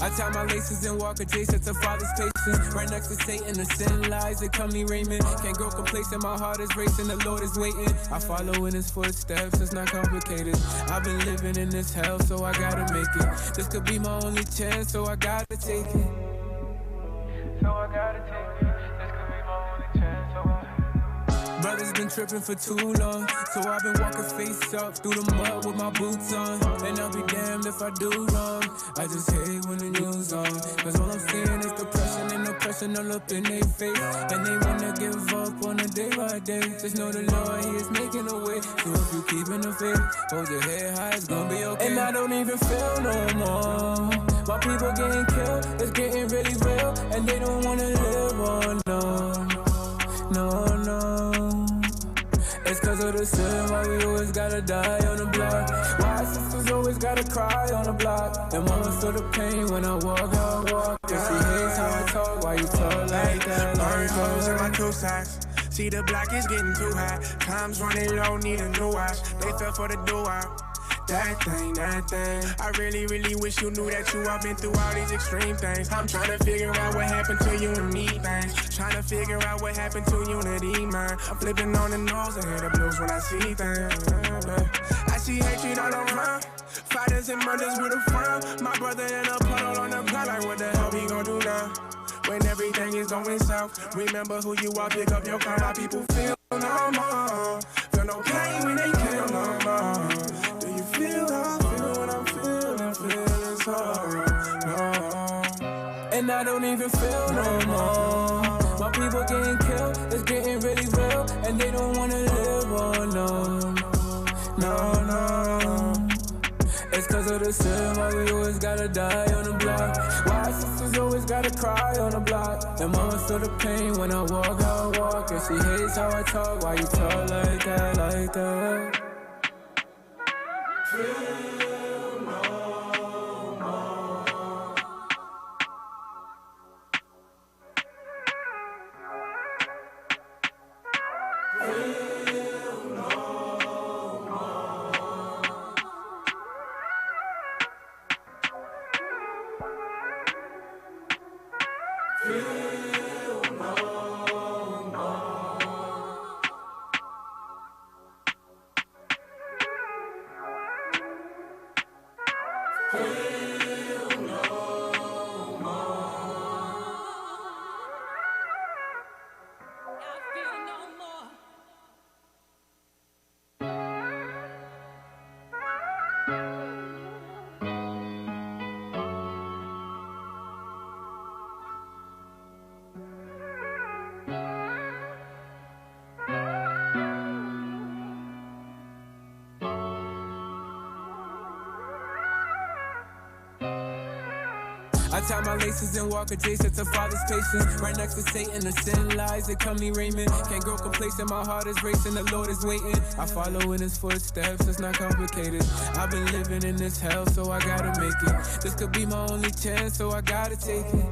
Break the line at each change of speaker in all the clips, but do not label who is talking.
I tie my laces and walk adjacent to Father's patience. Right next to Satan, the sin lies, they come me Raymond. Can't grow complacent, my heart is racing, the Lord is waiting. I follow in his footsteps, it's not complicated. I've been living in this hell, so I gotta make it. This could be my only chance, so I gotta take it. So I gotta take it. This could be my only chance, so Brothers been tripping for too long, so I've been walking face up through the mud with my boots on. And I'll be damned if I do wrong. I just hate when the news on, cause all I'm seeing is depression and oppression all up in their face. And they wanna give up on a day by day. Just know the Lord, he is making a way. So if you keeping the faith, hold your head high, it's gonna be okay. And I don't even feel no more. My people getting killed, it's getting really real. And they don't wanna live on, no. It's cause of the sin, why we always gotta die on the block. Why sisters always gotta cry on the block. And mama feel the pain when I walk. And she hates how I talk, why you talk like that?
Burn holes in my two socks. See the block is getting too hot. Time's running low, need a new watch. They fell for the do-out. That thing. I really wish you knew that you have been through all these extreme things. I'm trying to figure out what happened to you and me, things. Trying to figure out what happened to unity, man. I'm flipping on the nose and hear the blues when I see things. I see hatred all around. Fighters and murders with a frown. My brother in a puddle on the ground, like what the hell we gon' do now? When everything is going south, remember who you are, pick up your car. My people feel no more. Feel no pain when they kill no more. Feel how I feel when I'm feeling sorrow, no. And I don't even feel no more. My people getting killed, it's getting really real. And they don't wanna live on, no. It's cause of the sin, why we always gotta die on the block. Why sisters always gotta cry on the block. And mama feel the pain when I walk. And she hates how I talk, why you talk like that? Feel no more. Feel no more. Feel no more. I tie my laces and walk adjacent to Father's patience. Right next to Satan, the sin lies, they come me Raymond. Can't grow complacent, my heart is racing, the Lord is waiting. I follow in his footsteps, it's not complicated. I've been living in this hell, so I gotta make it. This could be my only chance, so I gotta take it.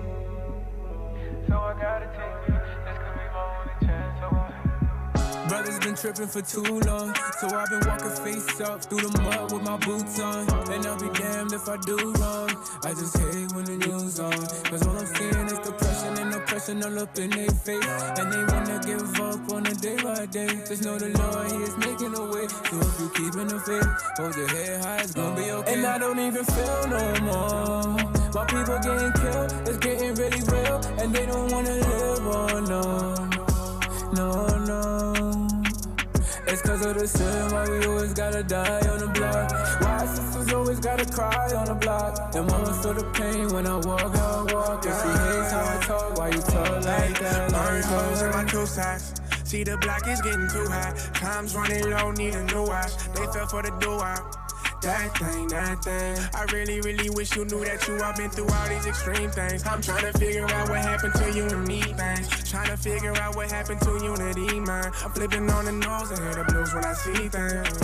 So I gotta take it. This could be my only chance, so Brothers been tripping for too long, so I've been walking face up through the mud with my boots on. And I'll be damned if I do wrong. I just hate when the news on, cause all I'm seeing is depression and oppression all up in their face. And they wanna give up on a day by day. Just know the Lord, he is making a way. So if you keeping the faith, hold your head high, it's gonna be okay. And I don't even feel no more. My people getting killed, it's getting really real. And they don't wanna live on, no. It's cause of the sin, why we always gotta die on the block. Why sisters always gotta cry on the block. And mama feel the pain when I walk. And she hates how I talk, why you talk like that? Burn holes in my two socks. See the block is getting too hot. Time's running low, need a new watch. They fell for the do-out. That thing. I really wish you knew that you have been through all these extreme things. I'm trying to figure out what happened to you and me, things. Trying to figure out what happened to unity, man. I'm flipping on the nose and hear the blues when I see things.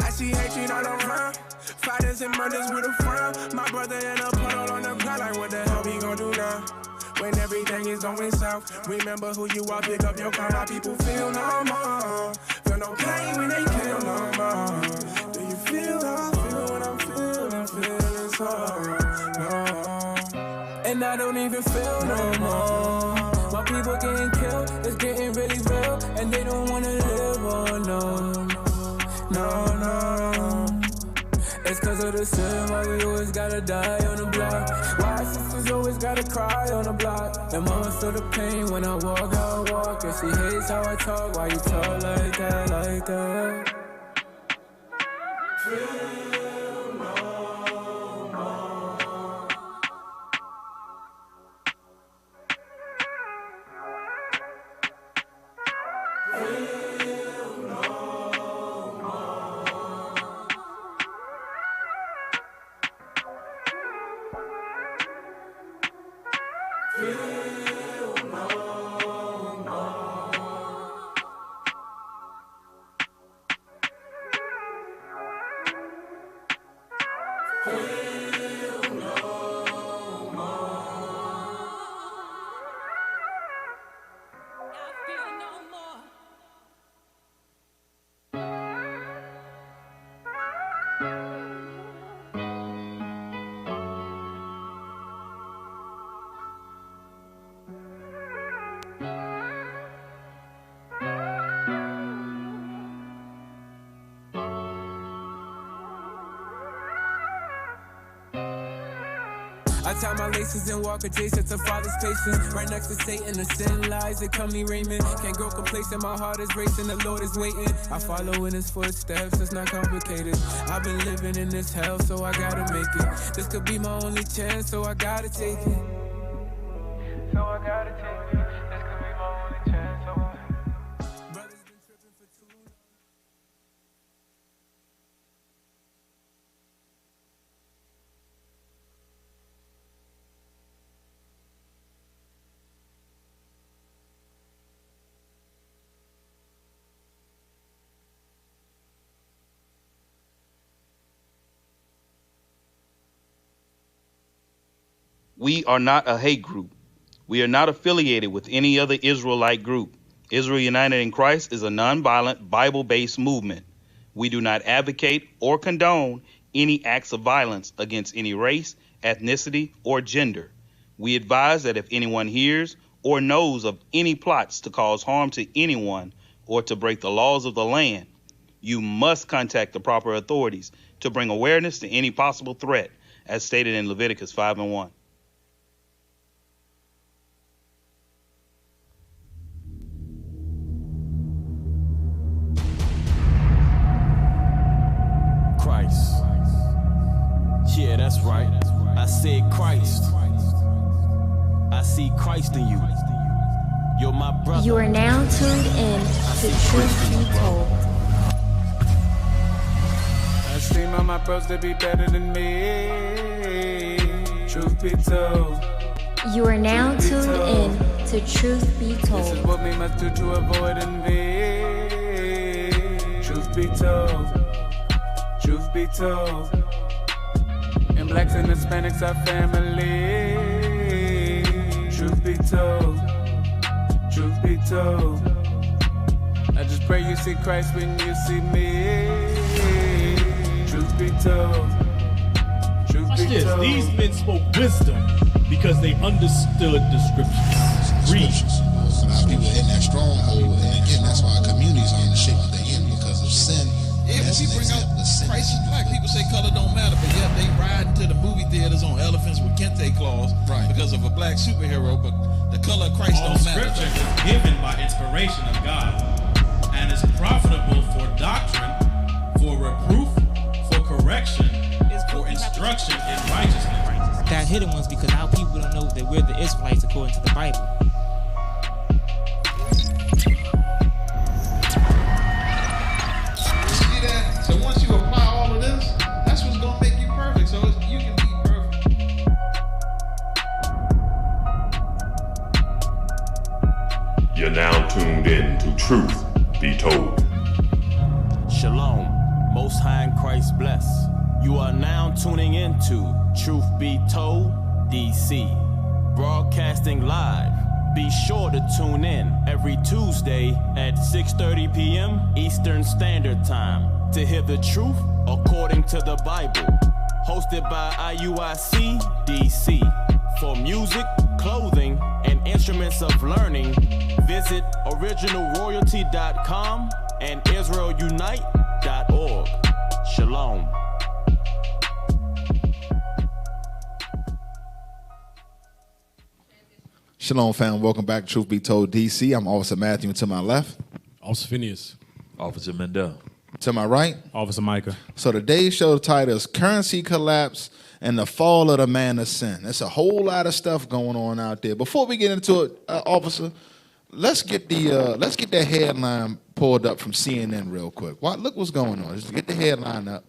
I see hatred all around. Fighters and murders with a frown. My brother in a puddle on the ground, like what the hell we gon' do now? When everything is going south, remember who you are, pick up your car. My people feel no more. Feel no pain when they kill no more. Do you feel how I feel when I'm feeling sorrow? No.
and I don't even feel no more. My people getting killed, it's getting really real, and they don't wanna live, oh no, no, no. It's cause of the sin, why we always gotta die on the block. Why sisters always gotta cry on the block. And mama feel the pain when I walk, how I walk. And she hates how I talk, why you talk like that, like that. Feel no more. Feel no more. Feel no more. Feel no more. I feel no more. I tie my laces and walk adjacent to Father's patience. Right next to Satan, the sin lies, they come me Raymond. Can't grow complacent, my heart is racing, the Lord is waiting. I follow in his footsteps, it's not complicated. I've been living in this hell, so I gotta make it. This could be my only chance, so I gotta take it. So I gotta take it. This could be my only chance, so I... Brothers been tripping for too long.
We are not a hate group. We are not affiliated with any other Israelite group. Israel United in Christ is a nonviolent, Bible-based movement. We do not advocate or condone any acts of violence against any race, ethnicity, or gender. We advise that if anyone hears or knows of any plots to cause harm to anyone or to break the laws of the land, you must contact the proper authorities to bring awareness to any possible threat, as stated in Leviticus 5:1.
Christ. Yeah, that's right. I said Christ. I see Christ in you. You're my brother.
You are now tuned in to Truth Be Told.
I seem all my bros to be better than me. Truth be told.
You are now tuned in to Truth Be
This is
Told.
what we must do to avoid envy. Truth be told. Truth be told. And blacks and Hispanics are family. Truth be told. Truth be told. I just pray you see Christ when you see me. Truth be told. Truth
Watch
be
this.
told.
These men spoke wisdom because they understood the scriptures. Read.
A lot of people in that stronghold, and again, that's why our communities are in the shape that they're in because of sin.
Yeah, when
That's
we
an
bring
example
out
of sin.
Christ is black, people say color don't matter, but yet they ride into the movie theaters on elephants with kente claws
Right.
because of a black superhero, but the color of Christ
All
don't matter.
scripture is given by inspiration of God and is profitable for doctrine, for reproof, for correction, for instruction in righteousness.
That hidden ones because our people don't know that we're the Israelites according to the Bible.
See that? So once you apply all of this, that's what's gonna make you perfect. So you can be perfect.
You're now tuned in to Truth Be Told.
Shalom, Most High in Christ bless. You are now tuning into Truth Be Told, DC. Broadcasting live. Be sure to tune in every Tuesday at 6:30 p.m. Eastern Standard Time to hear the truth according to the Bible. Hosted by IUIC, DC. For music, clothing, and instruments of learning, visit originalroyalty.com and israelunite.org. Shalom.
Shalom, fam. Welcome back to Truth Be Told DC. I'm Officer Matthew to my left.
Officer Phinehas.
Officer Mendel.
To my right.
Officer Micah.
So today's show title is Currency Collapse and the Fall of the Man of Sin. There's a whole lot of stuff going on out there. Before we get into it, Officer, let's get that headline pulled up from CNN real quick. Look what's going on. Just get the headline up.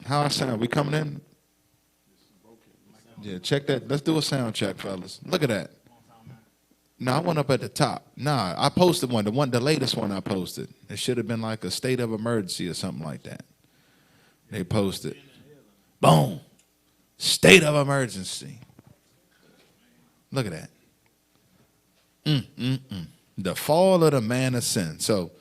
How I sound? We coming in? Yeah, check that. Let's do a sound check, fellas. Look at that. No, I went up at the top. Nah, I posted the latest one I posted. It should have been like a state of emergency or something like that. They posted. Boom. State of emergency. Look at that. The fall of the man of sin. So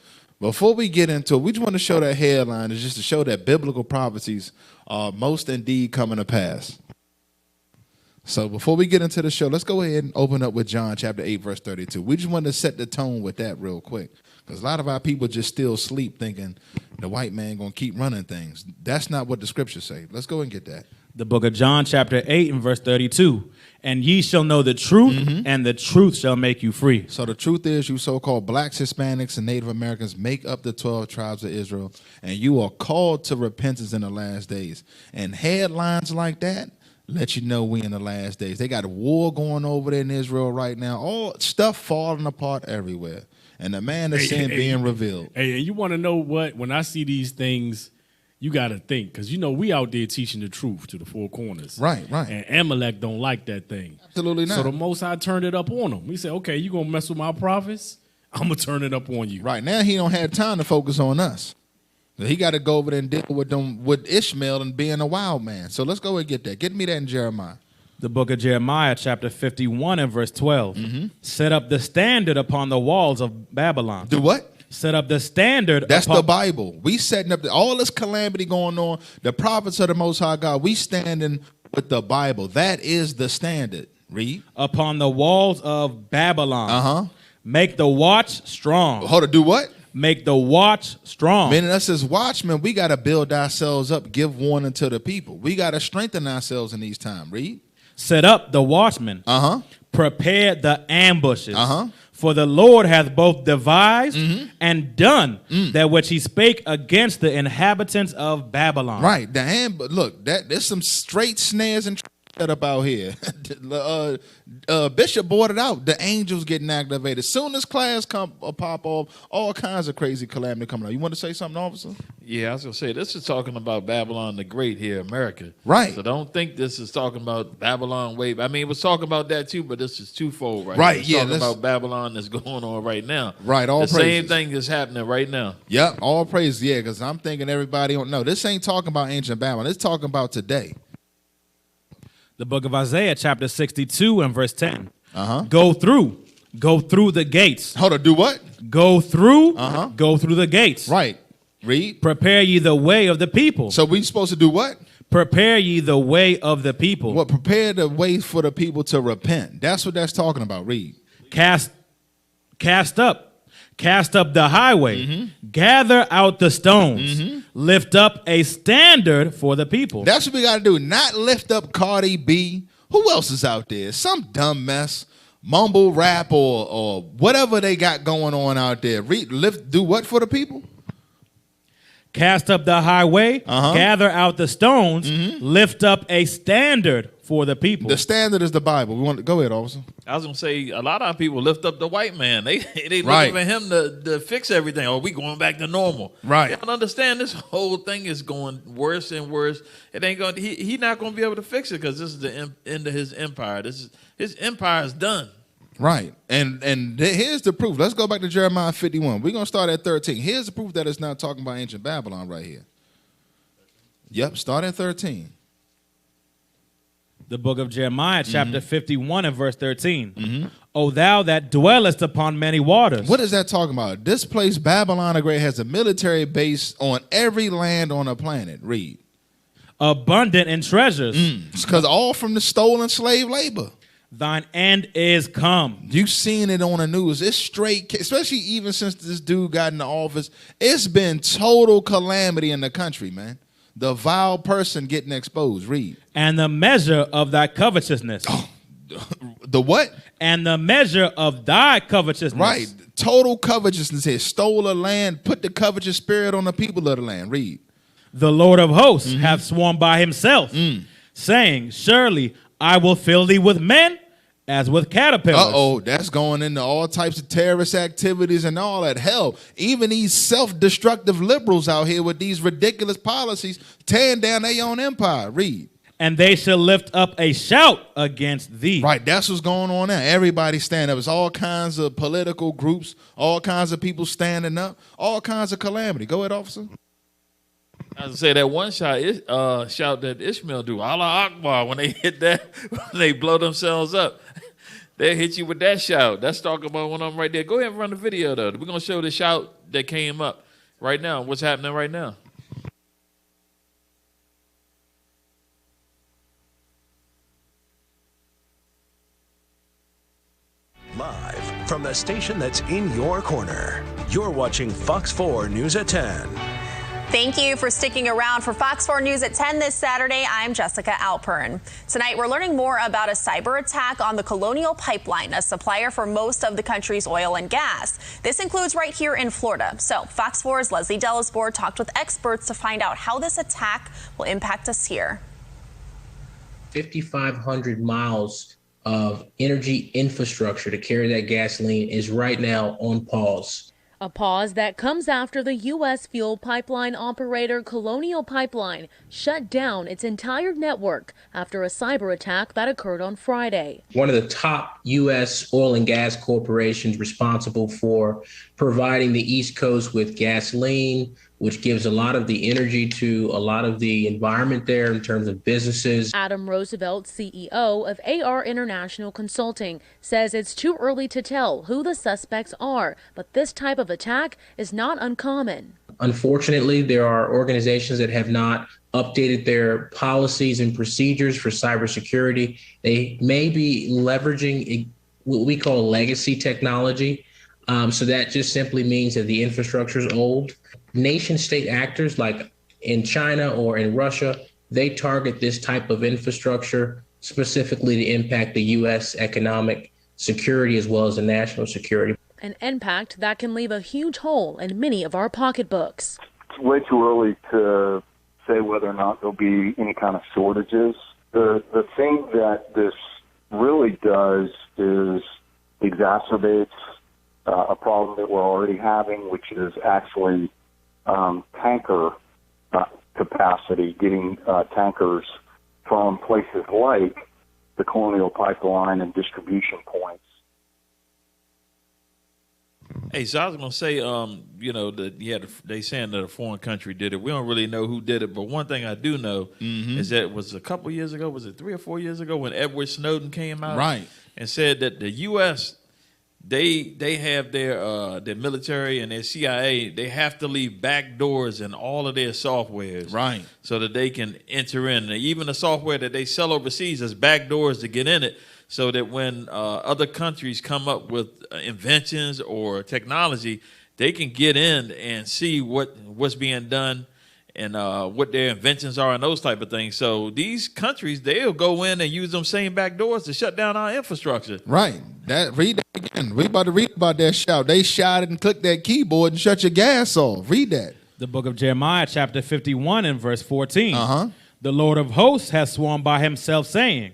before we get into it, we just want to show that headline is just to show that biblical prophecies are most indeed coming to pass. So before we get into the show, let's go ahead and open up with John chapter 8, verse 32. We just want to set the tone with that real quick. Because a lot of our people just still sleep thinking the white man going to keep running things. That's not what the scriptures say. Let's go and get that.
The book of John chapter 8 and verse 32. And ye shall know the truth, and the truth shall make you free.
So the truth is, you so-called blacks, Hispanics, and Native Americans make up the 12 tribes of Israel. And you are called to repentance in the last days. And headlines like that let you know we in the last days. They got a war going over there in Israel right now. All stuff falling apart everywhere. And the man of sin being revealed.
Hey, you want to know what? When I see these things, you got to think. Because, we out there teaching the truth to the four corners.
Right.
And Amalek don't like that thing.
Absolutely not.
So the Most High turned it up on him. He said, okay, you going to mess with my prophets? I'm going to turn it up on you.
Right. Now he don't have time to focus on us. He got to go over there and deal with Ishmael and being a wild man. So let's go and get that. Get me that in Jeremiah.
The book of Jeremiah, chapter 51 and verse 12. Set up the standard upon the walls of Babylon.
Do what?
Set up the standard.
That's the Bible. We setting up all this calamity going on. The prophets of the Most High God. We standing with the Bible. That is the standard. Read.
Upon the walls of Babylon. Make the watch strong.
Hold on. Do what?
Make the watch strong.
Meaning us as watchmen, we got to build ourselves up, give warning to the people. We got to strengthen ourselves in these times. Read.
Set up the watchmen. Prepare the ambushes. For the Lord hath both devised and done that which he spake against the inhabitants of Babylon.
Right. Look, there's some straight snares and set up out here. Bishop brought it out. The angels getting activated. Soon as class pop off, all kinds of crazy calamity coming out. You want to say something, officer?
Yeah, I was going to say, this is talking about Babylon the Great here, America.
Right.
So don't think this is talking about Babylon way. I mean, it was talking about that too, but this is twofold right
Right,
It's
yeah.
talking about Babylon that's going on right now.
Right, all
the
praises.
same thing is happening right now.
Yep, all praise, yeah, because I'm thinking everybody don't know. This ain't talking about ancient Babylon. It's talking about today.
The book of Isaiah, chapter 62 and verse 10. Go through the gates.
Hold on, do what?
Go through the gates.
Right. Read.
Prepare ye the way of the people.
So we supposed to do what?
Prepare ye the way of the people.
What? Prepare the way for the people to repent. That's what that's talking about. Read.
Cast up the highway. Gather out the stones. Lift up a standard for the people.
That's what we got to do. Not lift up Cardi B. Who else is out there? Some dumb mess. Mumble rap or whatever they got going on out there. Do what for the people?
Cast up the highway, gather out the stones, lift up a standard for the people.
The standard is the Bible. We want to go ahead, officer.
I was going to say, a lot of our people lift up the white man. They looking for him to fix everything. Oh, we going back to normal.
Right.
You don't understand, this whole thing is going worse and worse. It ain't going. He not going to be able to fix it because this is the end of his empire. His empire is done.
Right. And here's the proof. Let's go back to Jeremiah 51. We're going to start at 13. Here's the proof that it's not talking about ancient Babylon right here. Yep, start at 13.
The book of Jeremiah, chapter 51 and verse 13. O thou that dwellest upon many waters.
What is that talking about? This place, Babylon the Great, has a military base on every land on the planet. Read.
abundant in treasures.
It's because all from the stolen slave labor.
Thine end is come.
You seen it on the news. It's straight, especially even since this dude got in the office. It's been total calamity in the country, man. The vile person getting exposed. Read.
And the measure of thy covetousness.
Oh, the what?
And the measure of thy covetousness.
Right. Total covetousness here. Stole a land, put the covetous spirit on the people of the land. Read.
The Lord of hosts hath sworn by himself, saying, surely I will fill thee with men as with caterpillars.
That's going into all types of terrorist activities and all that. Hell, even these self-destructive liberals out here with these ridiculous policies tearing down their own empire. Read.
And they shall lift up a shout against thee.
Right, that's what's going on now. Everybody stand up. It's all kinds of political groups, all kinds of people standing up, all kinds of calamity. Go ahead, officer.
I was say that one shout that Ishmael do, Allah Akbar, when they hit that, when they blow themselves up. They hit you with that shout. That's talking about one of them right there. Go ahead and run the video, though. We're going to show the shout that came up right now. What's happening right now?
Live from the station that's in your corner. You're watching Fox 4 News at 10.
Thank you for sticking around for Fox 4 News at 10 this Saturday. I'm Jessica Alpern. Tonight, we're learning more about a cyber attack on the Colonial Pipeline, a supplier for most of the country's oil and gas. This includes right here in Florida. So Fox 4's Leslie Delisboard talked with experts to find out how this attack will impact us here.
5,500 miles of energy infrastructure to carry that gasoline is right now on pause.
A pause that comes after the U.S. fuel pipeline operator Colonial Pipeline shut down its entire network after a cyber attack that occurred on Friday.
One of the top U.S. oil and gas corporations responsible for providing the East Coast with gasoline, which gives a lot of the energy to a lot of the environment there in terms of businesses.
Adam Roosevelt, CEO of AR International Consulting, says it's too early to tell who the suspects are, but this type of attack is not uncommon.
Unfortunately, there are organizations that have not updated their policies and procedures for cybersecurity. They may be leveraging what we call legacy technology. So that just simply means that the infrastructure is old. Nation-state actors like in China or in Russia, they target this type of infrastructure specifically to impact the U.S. economic security as well as the national security.
An impact that can leave a huge hole in many of our pocketbooks.
It's way too early to say whether or not there'll be any kind of shortages. The thing that this really does is exacerbates a problem that we're already having, which is actually tanker capacity, getting tankers from places like the Colonial Pipeline and distribution points.
Hey, so I was going to say, that they saying that a foreign country did it. We don't really know who did it, but one thing I do know is that it was a couple years ago, was it 3 or 4 years ago, when Edward Snowden came out and said that the U.S., they have their military and their CIA, they have to leave back doors in all of their softwares, so that they can enter in. And even the software that they sell overseas has back doors to get in it, so that when other countries come up with inventions or technology, they can get in and see what's being done and what their inventions are and those type of things. So these countries, they'll go in and use them same back doors to shut down our infrastructure.
Right. Read that again. We about to read about that shout. They shouted and clicked that keyboard and shut your gas off. Read that.
The book of Jeremiah, chapter 51 and verse 14. The Lord of hosts has sworn by himself, saying,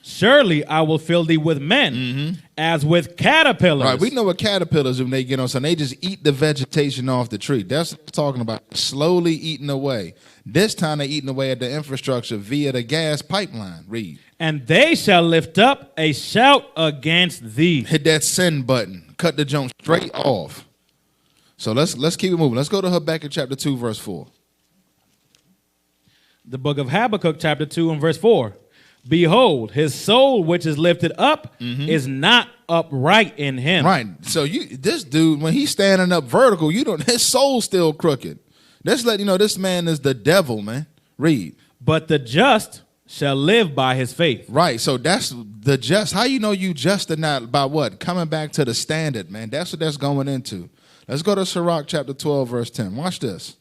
surely I will fill thee with men as with caterpillars.
Right, we know what caterpillars when they get on something. They just eat the vegetation off the tree. That's what I'm talking about. Slowly eating away. This time they're eating away at the infrastructure via the gas pipeline. Read.
And they shall lift up a shout against thee.
Hit that send button. Cut the junk straight off. So let's keep it moving. Let's go to Habakkuk chapter 2, verse 4.
The book of Habakkuk chapter 2 and verse 4. Behold, his soul which is lifted up is not upright in him.
Right. So this dude, when he's standing up vertical, his soul's still crooked. Let's let you know this man is the devil, man. Read.
But the just shall live by his faith.
Right. So that's the just. How you know you just or not? By what? Coming back to the standard, man. That's what that's going into. Let's go to Sirach chapter 12, verse 10. Watch this.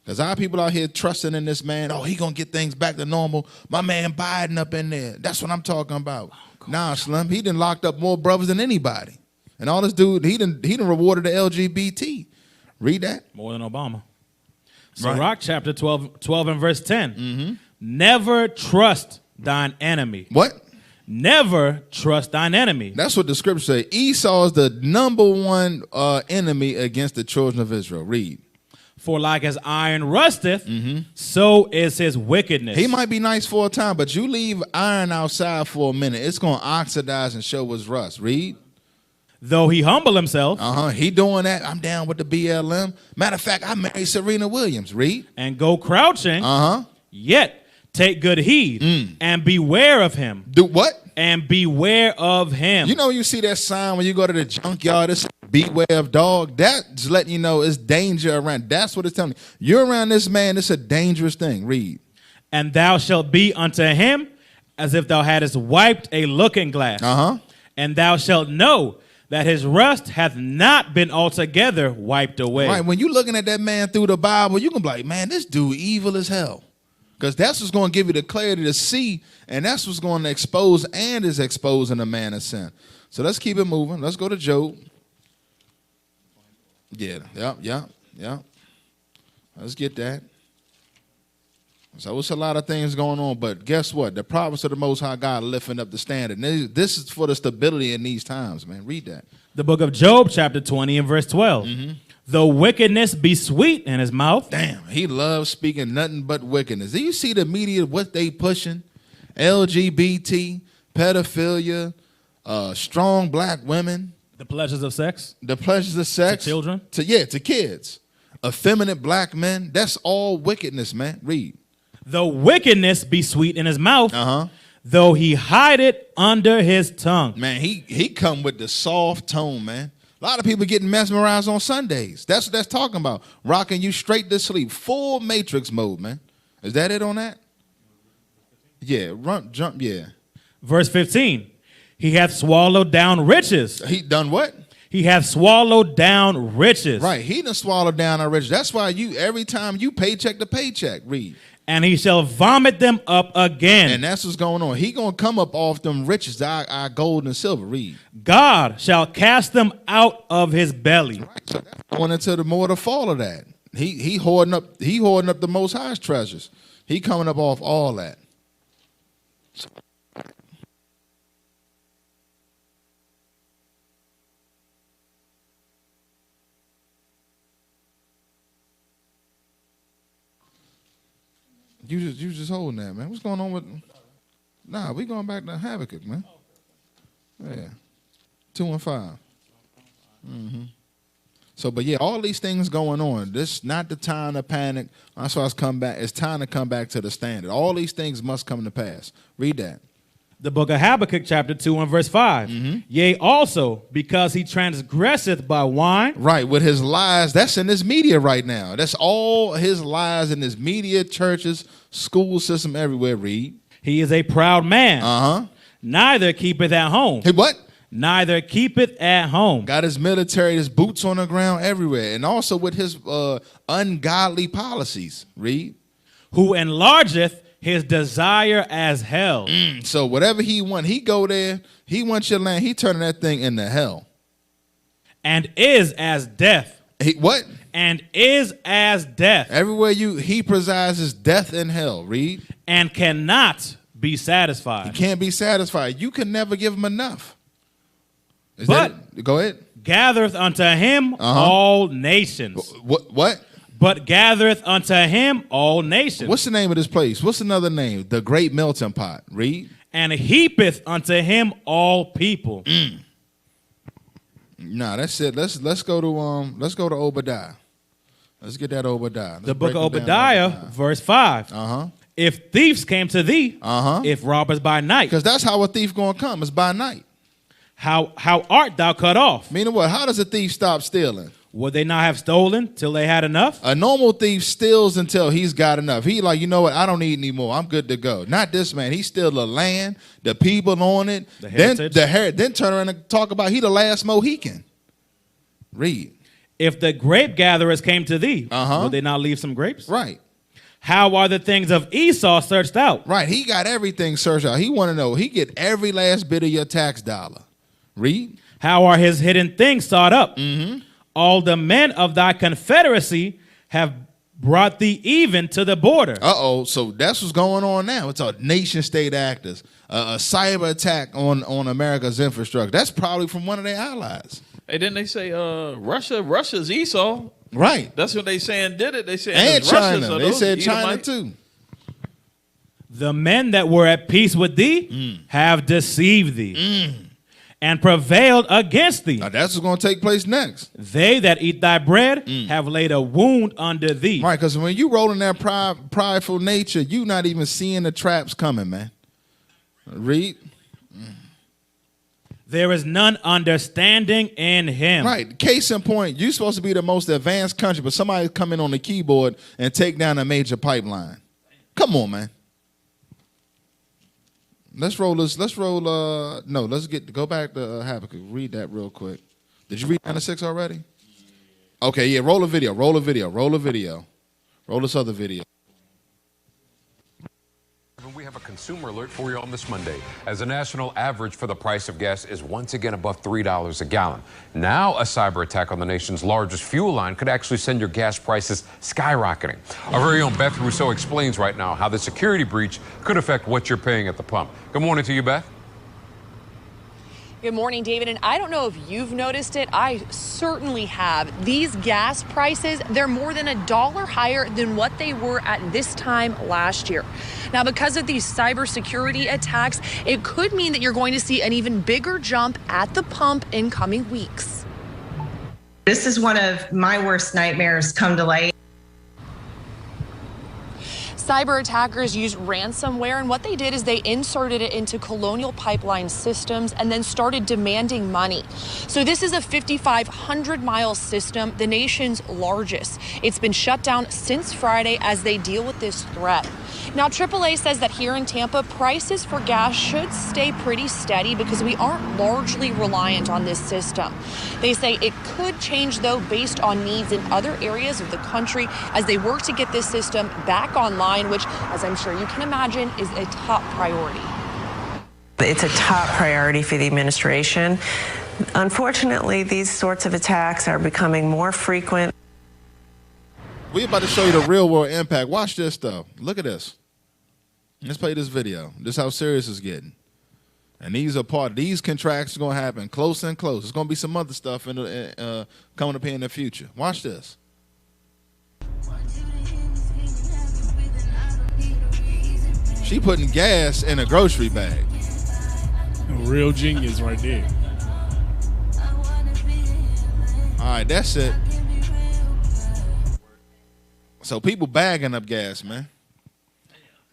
Because our people out here trusting in this man. Oh, he going to get things back to normal. My man Biden up in there. That's what I'm talking about. Nah, Slim. He done locked up more brothers than anybody. And all this dude, he done rewarded the LGBT. Read that.
More than Obama. Sirach chapter 12 and verse 10. Mm-hmm. Never trust thine enemy.
What?
Never trust thine enemy.
That's what the scripture says. Esau is the number one enemy against the children of Israel. Read.
For like as iron rusteth, so is his wickedness.
He might be nice for a time, but you leave iron outside for a minute, it's going to oxidize and show its rust. Read.
Though he humble himself.
He doing that. I'm down with the BLM. Matter of fact, I married Serena Williams. Read.
And go crouching. Yet take good heed and beware of him.
Do what?
And beware of him.
You know, you see that sign when you go to the junkyard, it's beware of dog. That's letting you know it's danger around. That's what it's telling you. You're around this man, it's a dangerous thing. Read.
And thou shalt be unto him as if thou hadst wiped a looking glass. And thou shalt know that his rust hath not been altogether wiped away.
Right, when you're looking at that man through the Bible, you can be like, man, this dude evil as hell. Because that's what's going to give you the clarity to see, and that's what's going to expose and is exposing a man of sin. So let's keep it moving. Let's go to Job. Yeah. Let's get that. So it's a lot of things going on, but guess what? The promise of the Most High God lifting up the standard. And this is for the stability in these times, man. Read that.
The book of Job, chapter 20 and verse 12. Though wickedness be sweet in his mouth.
Damn, he loves speaking nothing but wickedness. Do you see the media, what they pushing? LGBT, pedophilia, strong black women.
The pleasures of sex.
The pleasures of sex.
To children.
To kids. Effeminate black men. That's all wickedness, man. Read.
Though wickedness be sweet in his mouth. Though he hide it under his tongue.
Man, he come with the soft tone, man. A lot of people getting mesmerized on Sundays. That's what that's talking about. Rocking you straight to sleep. Full Matrix mode, man. Is that it on that? Yeah, jump, yeah.
Verse 15. He hath swallowed down riches.
He done what?
He hath swallowed down riches.
Right, he done swallowed down our riches. That's why every time you paycheck to paycheck, read.
And he shall vomit them up again.
And that's what's going on. He going to come up off them riches, our gold and silver. Read.
God shall cast them out of his belly.
Right. So that's going into the more the fall of that. He hoarding up the Most High's treasures. He coming up off all that. You just holding that, man. What's going on with? Nah, we going back to Habakkuk, man. Yeah, 2 and 5. So, but yeah, all these things going on. This not the time to panic. That's why it's come back. It's time to come back to the standard. All these things must come to pass. Read that.
The book of Habakkuk, chapter 2 and verse 5. Yea, also, because he transgresseth by wine.
Right, with his lies. That's in his media right now. That's all his lies in his media, churches, school system, everywhere. Read.
He is a proud man. Neither keepeth at home.
He what?
Neither keepeth at home.
Got his military, his boots on the ground everywhere. And also with his ungodly policies. Read.
Who enlargeth his desire as hell.
So whatever he want, he go there. He wants your land. He turning that thing into hell.
And is as death.
What?
And is as death.
Everywhere he presides is death and hell. Read.
And cannot be satisfied.
He can't be satisfied. You can never give him enough. Go ahead.
Gathereth unto him all nations.
What?
But gathereth unto him all nations.
What's the name of this place? What's another name? The Great Melting Pot. Read.
And heapeth unto him all people.
Nah, that's it. Let's go to Obadiah. Let's get that Obadiah.
The book of Obadiah, verse 5. If thieves came to thee, if robbers by night.
Because that's how a thief gonna come. It's by night.
How art thou cut off?
Meaning what? How does a thief stop stealing?
Would they not have stolen till they had enough?
A normal thief steals until he's got enough. He like, you know what? I don't need any more. I'm good to go. Not this man. He steal the land, the people on it. Then turn around and talk about he the last Mohican. Read.
If the grape gatherers came to thee, would they not leave some grapes?
Right.
How are the things of Esau searched out?
Right. He got everything searched out. He want to know. He get every last bit of your tax dollar. Read.
How are his hidden things sought up? All the men of thy confederacy have brought thee even to the border.
So that's what's going on now. It's a nation state actors, a cyber attack on America's infrastructure. That's probably from one of their allies.
Hey, didn't they say Russia's Esau?
Right.
That's what they saying did it. They said
and China.
Russia,
they said China too.
The men that were at peace with thee have deceived thee. And prevailed against thee.
Now that's what's going to take place next.
They that eat thy bread have laid a wound under thee.
Right, because when you roll in that prideful nature, you not even seeing the traps coming, man. Read.
There is none understanding in him.
Right. Case in point, you're supposed to be the most advanced country, but somebody come in on the keyboard and take down a major pipeline. Come on, man. Let's roll this. Go back to Habakkuk. Read that real quick. Did you read 9-6 already? Okay, yeah, roll a video. Roll this other video.
We have a consumer alert for you on this Monday, as the national average for the price of gas is once again above $3 a gallon. Now, a cyber attack on the nation's largest fuel line could actually send your gas prices skyrocketing. Our very own Beth Rousseau explains right now how the security breach could affect what you're paying at the pump. Good morning to you, Beth.
Good morning, David. And I don't know if you've noticed it. I certainly have. These gas prices, they're more than $1 higher than what they were at this time last year. Now, because of these cybersecurity attacks, it could mean that you're going to see an even bigger jump at the pump in coming weeks.
This is one of my worst nightmares come to light.
Cyber attackers used ransomware, and what they did is they inserted it into Colonial Pipeline systems and then started demanding money. So this is a 5,500-mile system, the nation's largest. It's been shut down since Friday as they deal with this threat. Now, AAA says that here in Tampa, prices for gas should stay pretty steady because we aren't largely reliant on this system. They say it could change, though, based on needs in other areas of the country as they work to get this system back online, which, as I'm sure you can imagine, is a top priority.
It's a top priority for the administration. Unfortunately, these sorts of attacks are becoming more frequent.
We're about to show you the real world impact. Watch this, though. Look at this. Let's play this video. This is how serious it's getting. And these contracts are going to happen close and close. There's going to be some other stuff coming up here in the future. Watch this. She putting gas in a grocery bag.
A real genius right there.
All right, that's it. So people bagging up gas, man.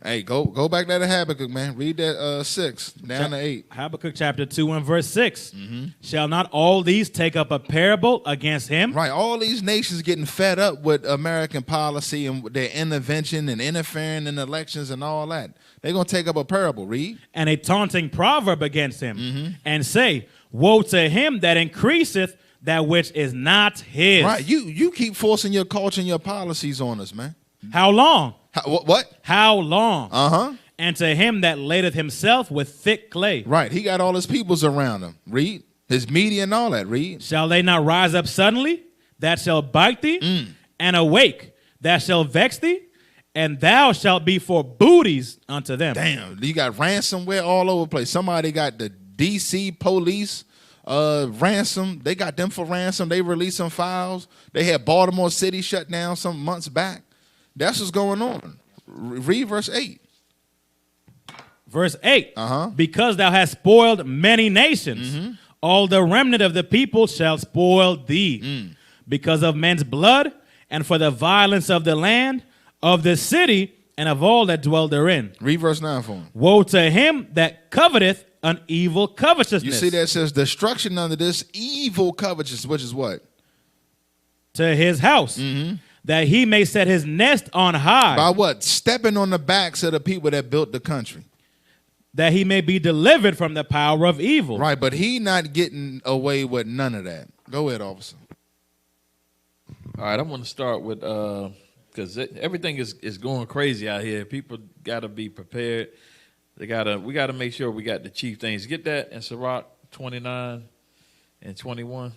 Hey, go back there to Habakkuk, man. Read that 6 down to 8.
Habakkuk chapter 2 and verse 6. Shall not all these take up a parable against him?
Right. All these nations getting fed up with American policy and their intervention and interfering in elections and all that. They're going to take up a parable. Read.
And a taunting proverb against him, and say, woe to him that increaseth that which is not his.
Right. You keep forcing your culture and your policies on us, man.
How long?
What?
How long? And to him that ladeth himself with thick clay.
Right. He got all his peoples around him. Read. His media and all that. Read.
Shall they not rise up suddenly that shall bite thee? And awake that shall vex thee? And thou shalt be for booties unto them.
Damn. You got ransomware all over the place. Somebody got the DC police ransom. They got them for ransom. They released some files. They had Baltimore City shut down some months back. That's what's going on. Read verse 8.
Verse 8. Because thou hast spoiled many nations, all the remnant of the people shall spoil thee. Because of men's blood, and for the violence of the land, of the city, and of all that dwell therein.
Read verse 9 for him.
Woe to him that coveteth an evil covetousness.
You see that it says destruction under this evil covetousness, which is what?
to his house, that he may set his nest on high.
By what? Stepping on the backs of the people that built the country.
That he may be delivered from the power of evil.
Right, but he not getting away with none of that. Go ahead, officer.
All right, I'm going to start with, because everything is going crazy out here. People got to be prepared. We got to make sure we got the chief things. Get that in Sirach 29 and 21.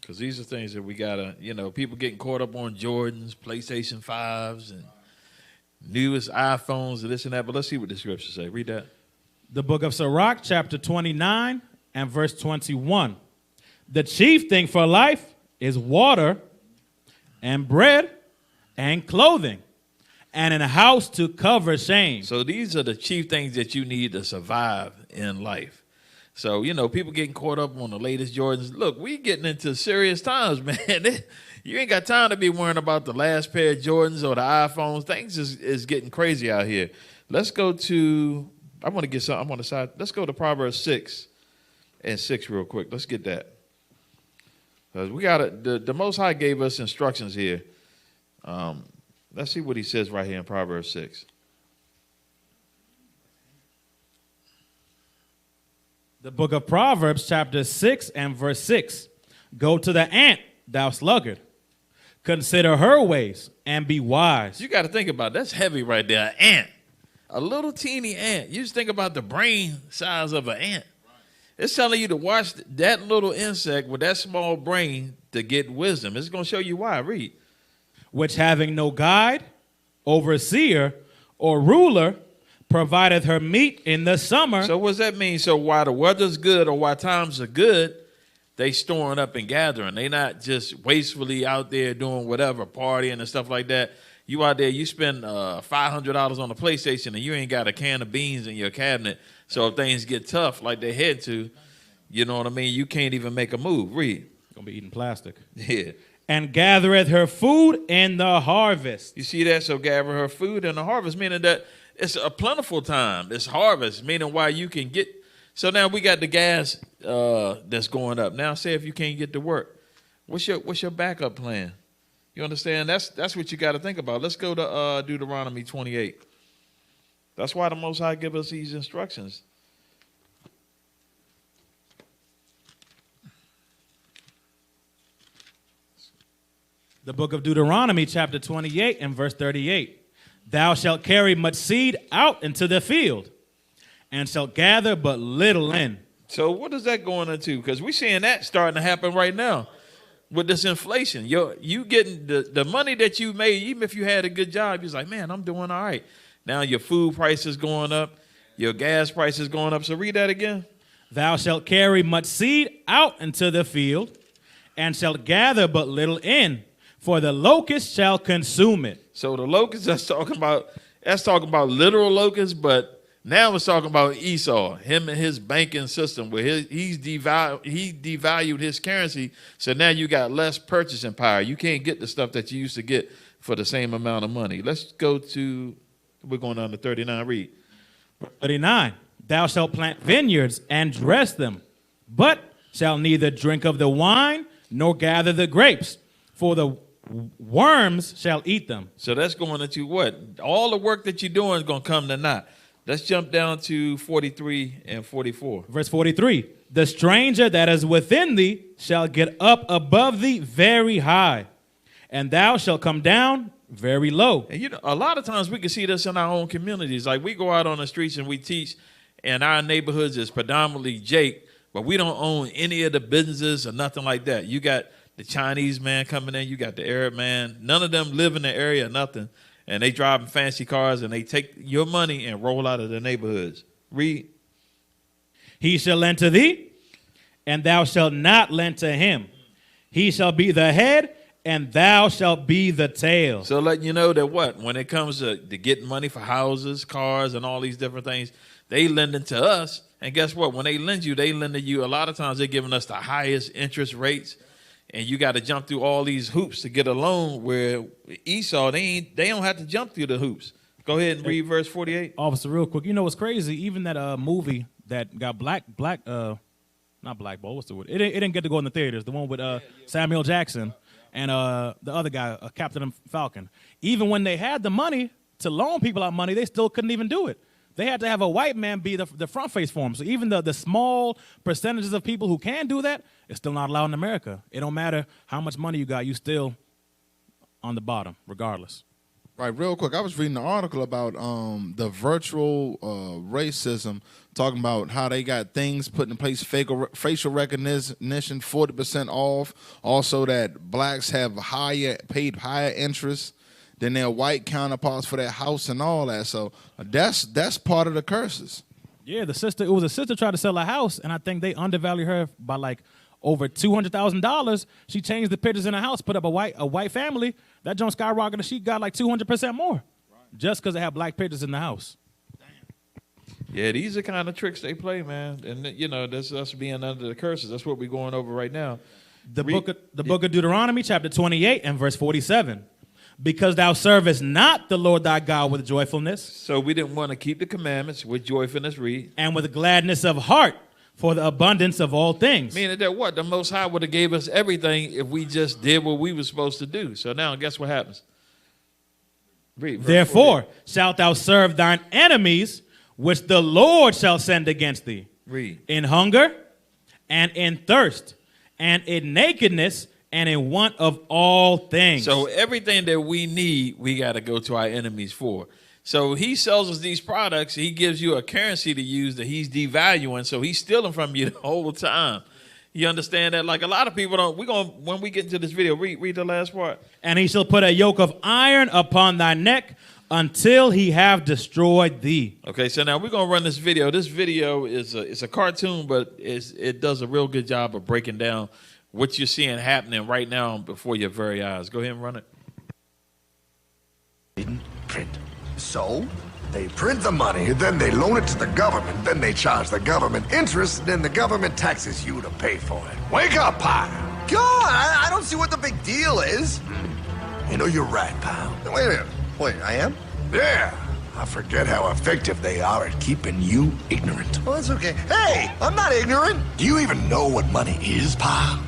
Because these are things that we got to, people getting caught up on Jordans, PlayStation 5s, and newest iPhones and this and that. But let's see what the scriptures say. Read that.
The book of Sirach, chapter 29 and verse 21. The chief thing for life is water and bread and clothing and in a house to cover shame.
So these are the chief things that you need to survive in life. So, people getting caught up on the latest Jordans. Look, we getting into serious times, man. You ain't got time to be worrying about the last pair of Jordans or the iPhones. Things is getting crazy out here. Let's go to, I want to get something. I'm on the side. Let's go to Proverbs 6 and 6 real quick. Let's get that. Because we got the Most High gave us instructions here. Let's see what he says right here in Proverbs 6.
The book of Proverbs, chapter 6 and verse 6. Go to the ant, thou sluggard. Consider her ways and be wise.
You got to think about it. That's heavy right there. An ant. A little teeny ant. You just think about the brain size of an ant. It's telling you to watch that little insect with that small brain to get wisdom. It's going to show you why. Read.
Which having no guide, overseer, or ruler, provideth her meat in the summer.
So what does that mean? So while the weather's good or while times are good, they storing up and gathering. They not just wastefully out there doing whatever, partying and stuff like that. You out there, you spend $500 on a PlayStation and you ain't got a can of beans in your cabinet. So if things get tough like they head to, you know what I mean? You can't even make a move. Read.
Gonna be eating plastic.
Yeah.
And gathereth her food in the harvest.
You see that? So gather her food in the harvest, meaning that it's a plentiful time. It's harvest, meaning why you can get. So now we got the gas that's going up. Now say if you can't get to work, what's your backup plan? You understand? That's what you got to think about. Let's go to Deuteronomy 28. That's why the Most High give us these instructions.
The book of Deuteronomy, chapter 28 and verse 38. Thou shalt carry much seed out into the field, and shalt gather but little in.
So what is that going into? Because we're seeing that starting to happen right now with this inflation. You getting the money that you made, even if you had a good job, you're like, man, I'm doing all right. Now your food price is going up, your gas price is going up. So read that again.
Thou shalt carry much seed out into the field, and shalt gather but little in, for the locust shall consume it.
So the locusts, that's talking about literal locusts, but now it's talking about Esau, him and his banking system, where he devalued his currency. So now you got less purchasing power. You can't get the stuff that you used to get for the same amount of money. Let's go to, we're going on to 39. Read.
39. Thou shalt plant vineyards and dress them, but shalt neither drink of the wine nor gather the grapes, for the worms shall eat them.
So that's going into what? All the work that you're doing is going to come to naught. Let's jump down to 43 and 44.
Verse 43. The stranger that is within thee shall get up above thee very high, and thou shalt come down very low.
And a lot of times we can see this in our own communities. Like we go out on the streets and we teach, and our neighborhoods is predominantly Jake, but we don't own any of the businesses or nothing like that. You got the Chinese man coming in, you got the Arab man. None of them live in the area, nothing. And they driving fancy cars and they take your money and roll out of the neighborhoods. Read.
He shall lend to thee, and thou shalt not lend to him. He shall be the head, and thou shalt be the tail.
So letting you know that what? When it comes to getting money for houses, cars, and all these different things, they lending to us. And guess what? When they lend to you, a lot of times they're giving us the highest interest rates. And you got to jump through all these hoops to get a loan, where Esau, they don't have to jump through the hoops. Go ahead and read verse 48.
Officer, real quick. You know what's crazy? Even that movie that got not blackball, what's the word? It didn't get to go in the theaters. The one with Samuel Jackson. and the other guy, Captain Falcon. Even when they had the money to loan people out money, they still couldn't even do it. They had to have a white man be the front face for them. So even the small percentages of people who can do that, it's still not allowed in America. It don't matter how much money you got, you still on the bottom, regardless.
Right, real quick, I was reading an article about the virtual racism, talking about how they got things put in place, facial recognition, 40% off. Also that blacks have paid higher interest than their white counterparts for their house and all that. So that's part of the curses.
Yeah, it was a sister tried to sell a house, and I think they undervalued her by like over $200,000. She changed the pictures in the house, put up a white family. That joint skyrocketed. She got like 200% more, just because they have black pictures in the house.
Yeah, these are kind of tricks they play, man. And you know, that's us being under the curses. That's what we're going over right now.
The book of Deuteronomy, chapter 28 and verse 47. Because thou servest not the Lord thy God with joyfulness.
So we didn't want to keep the commandments with joyfulness, read.
And with gladness of heart for the abundance of all things.
Meaning that what? The Most High would have gave us everything if we just did what we were supposed to do. So now guess what happens? Read,
therefore shalt thou serve thine enemies, which the Lord shall send against thee.
Read.
In hunger and in thirst and in nakedness and in want of all things.
So everything that we need, we got to go to our enemies for. So he sells us these products. He gives you a currency to use that he's devaluing. So he's stealing from you the whole time. You understand that? Like a lot of people don't. When we get into this video, read the last part.
And he shall put a yoke of iron upon thy neck until he have destroyed thee.
Okay, so now we're gonna run this video. This video is a cartoon, but it does a real good job of breaking down what you're seeing happening right now before your very eyes. Go ahead and run it.
Didn't print. So they print the money, then they loan it to the government, then they charge the government interest, then the government taxes you to pay for it. Wake up, pal. God, I don't see what the big deal is. You know, you're right, pal. Wait a minute. Wait, I am? Yeah. I forget how effective they are at keeping you ignorant. Well, that's okay. Hey, I'm not ignorant. Do you even know what money is, pal?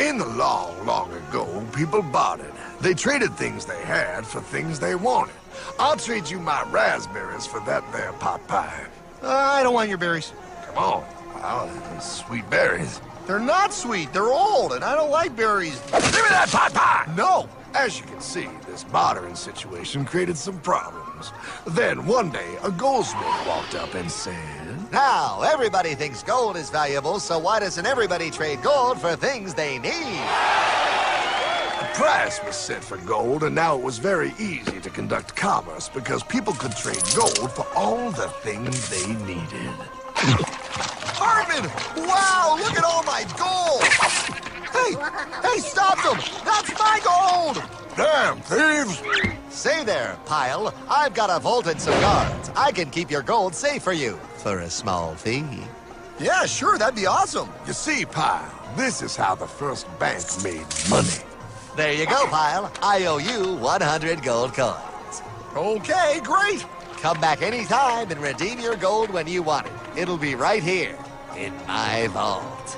In the long, long ago, people bartered. They traded things they had for things they wanted. I'll trade you my raspberries for that there pot pie. I don't want your berries. Come on. Wow, sweet berries. They're not sweet. They're old, and I don't like berries. Give me that pot pie! No. As you can see, this bartering situation created some problems. Then one day, a goldsmith walked up and said,
"Now, everybody thinks gold is valuable, so why doesn't everybody trade gold for things they need?"
A price was set for gold, and now it was very easy to conduct commerce because people could trade gold for all the things they needed.
Hartman! Wow, look at all my gold! Hey, stop them! That's my gold!
Damn thieves!
Say there, Pyle. I've got a vault and some guards. I can keep your gold safe for you for a small fee.
Yeah, sure, that'd be awesome. You see, Pyle, this is how the first bank made money.
There you go, Pyle. I owe you 100 gold coins.
Okay, great.
Come back anytime and redeem your gold when you want it. It'll be right here in my vault.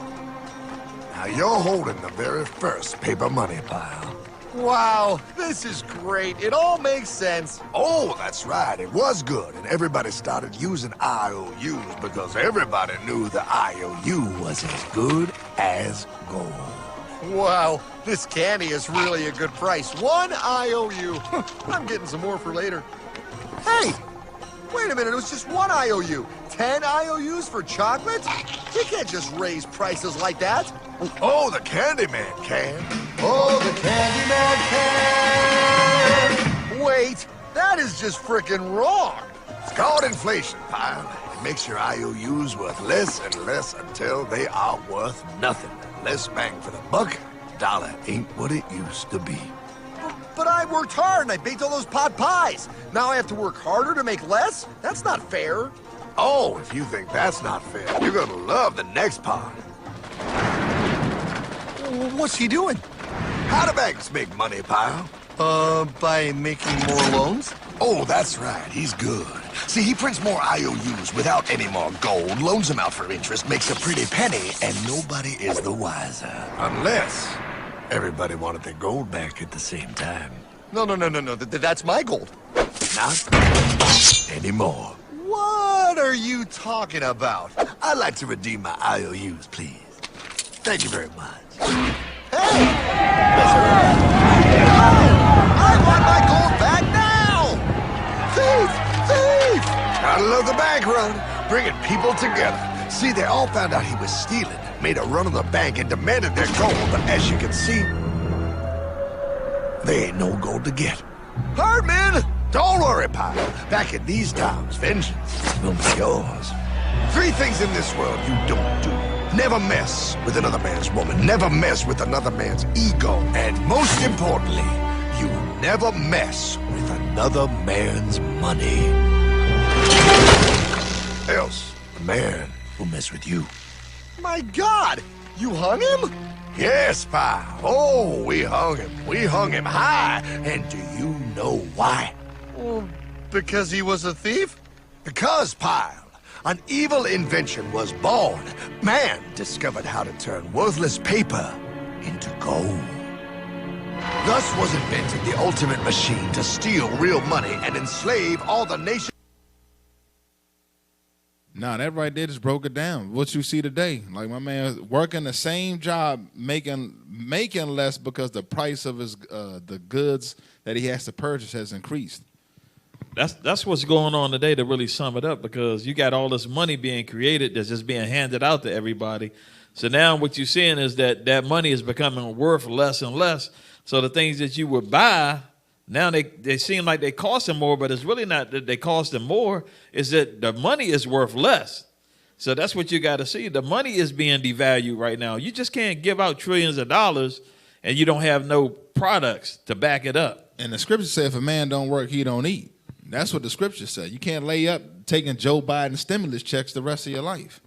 Now you're holding the very first paper money, Pyle.
Wow, this is great. It all makes sense.
Oh, that's right. It was good, and everybody started using IOUs because everybody knew the IOU was as good as gold.
Wow, this candy is really a good price. 1 IOU. I'm getting some more for later. Hey, wait a minute. It was just 1 IOU. 10 IOUs for chocolate? You can't just raise prices like that.
Oh, the Candyman can.
Oh, the Candyman can. Wait, that is just frickin' wrong.
It's called inflation, Pyle. It makes your IOUs worth less and less until they are worth nothing. Less bang for the buck. Dollar ain't what it used to be.
But I worked hard and I baked all those pot pies. Now I have to work harder to make less? That's not fair.
Oh, if you think that's not fair, you're gonna love the next part.
What's he doing?
How do banks make money, pal?
By making more loans?
Oh, that's right. He's good. See, he prints more IOUs without any more gold, loans them out for interest, makes a pretty penny, and nobody is the wiser. Unless everybody wanted their gold back at the same time.
No. That's my gold.
Not anymore.
What are you talking about?
I'd like to redeem my IOUs, please. Thank you very much.
Hey! I want my gold back now! Thief!
Gotta love the bank run, bringing people together. See, they all found out he was stealing, made a run on the bank, and demanded their gold, but as you can see, there ain't no gold to get. Herdman! Don't worry, pal. Back in these times, vengeance will be yours. 3 things in this world you don't do. Never mess with another man's woman. Never mess with another man's ego. And most importantly, you never mess with another man's money. Else, the man will mess with you.
My God! You hung him?
Yes, pal. Oh, we hung him. We hung him high. And do you know why?
Well, because he was a thief?
Because, pal, an evil invention was born. Man discovered how to turn worthless paper into gold. Thus was invented the ultimate machine to steal real money and enslave all the nations.
Nah, that right there just broke it down. What you see today, like my man working the same job, making less because the price of his the goods that he has to purchase has increased.
That's what's going on today, to really sum it up, because you got all this money being created that's just being handed out to everybody. So now what you're seeing is that money is becoming worth less and less. So the things that you would buy, now they seem like they cost them more, but it's really not that they cost them more. It's that the money is worth less. So that's what you got to see. The money is being devalued right now. You just can't give out trillions of dollars and you don't have no products to back it up.
And the scripture said, if a man don't work, he don't eat. That's what the scripture said. You can't lay up taking Joe Biden stimulus checks the rest of your life.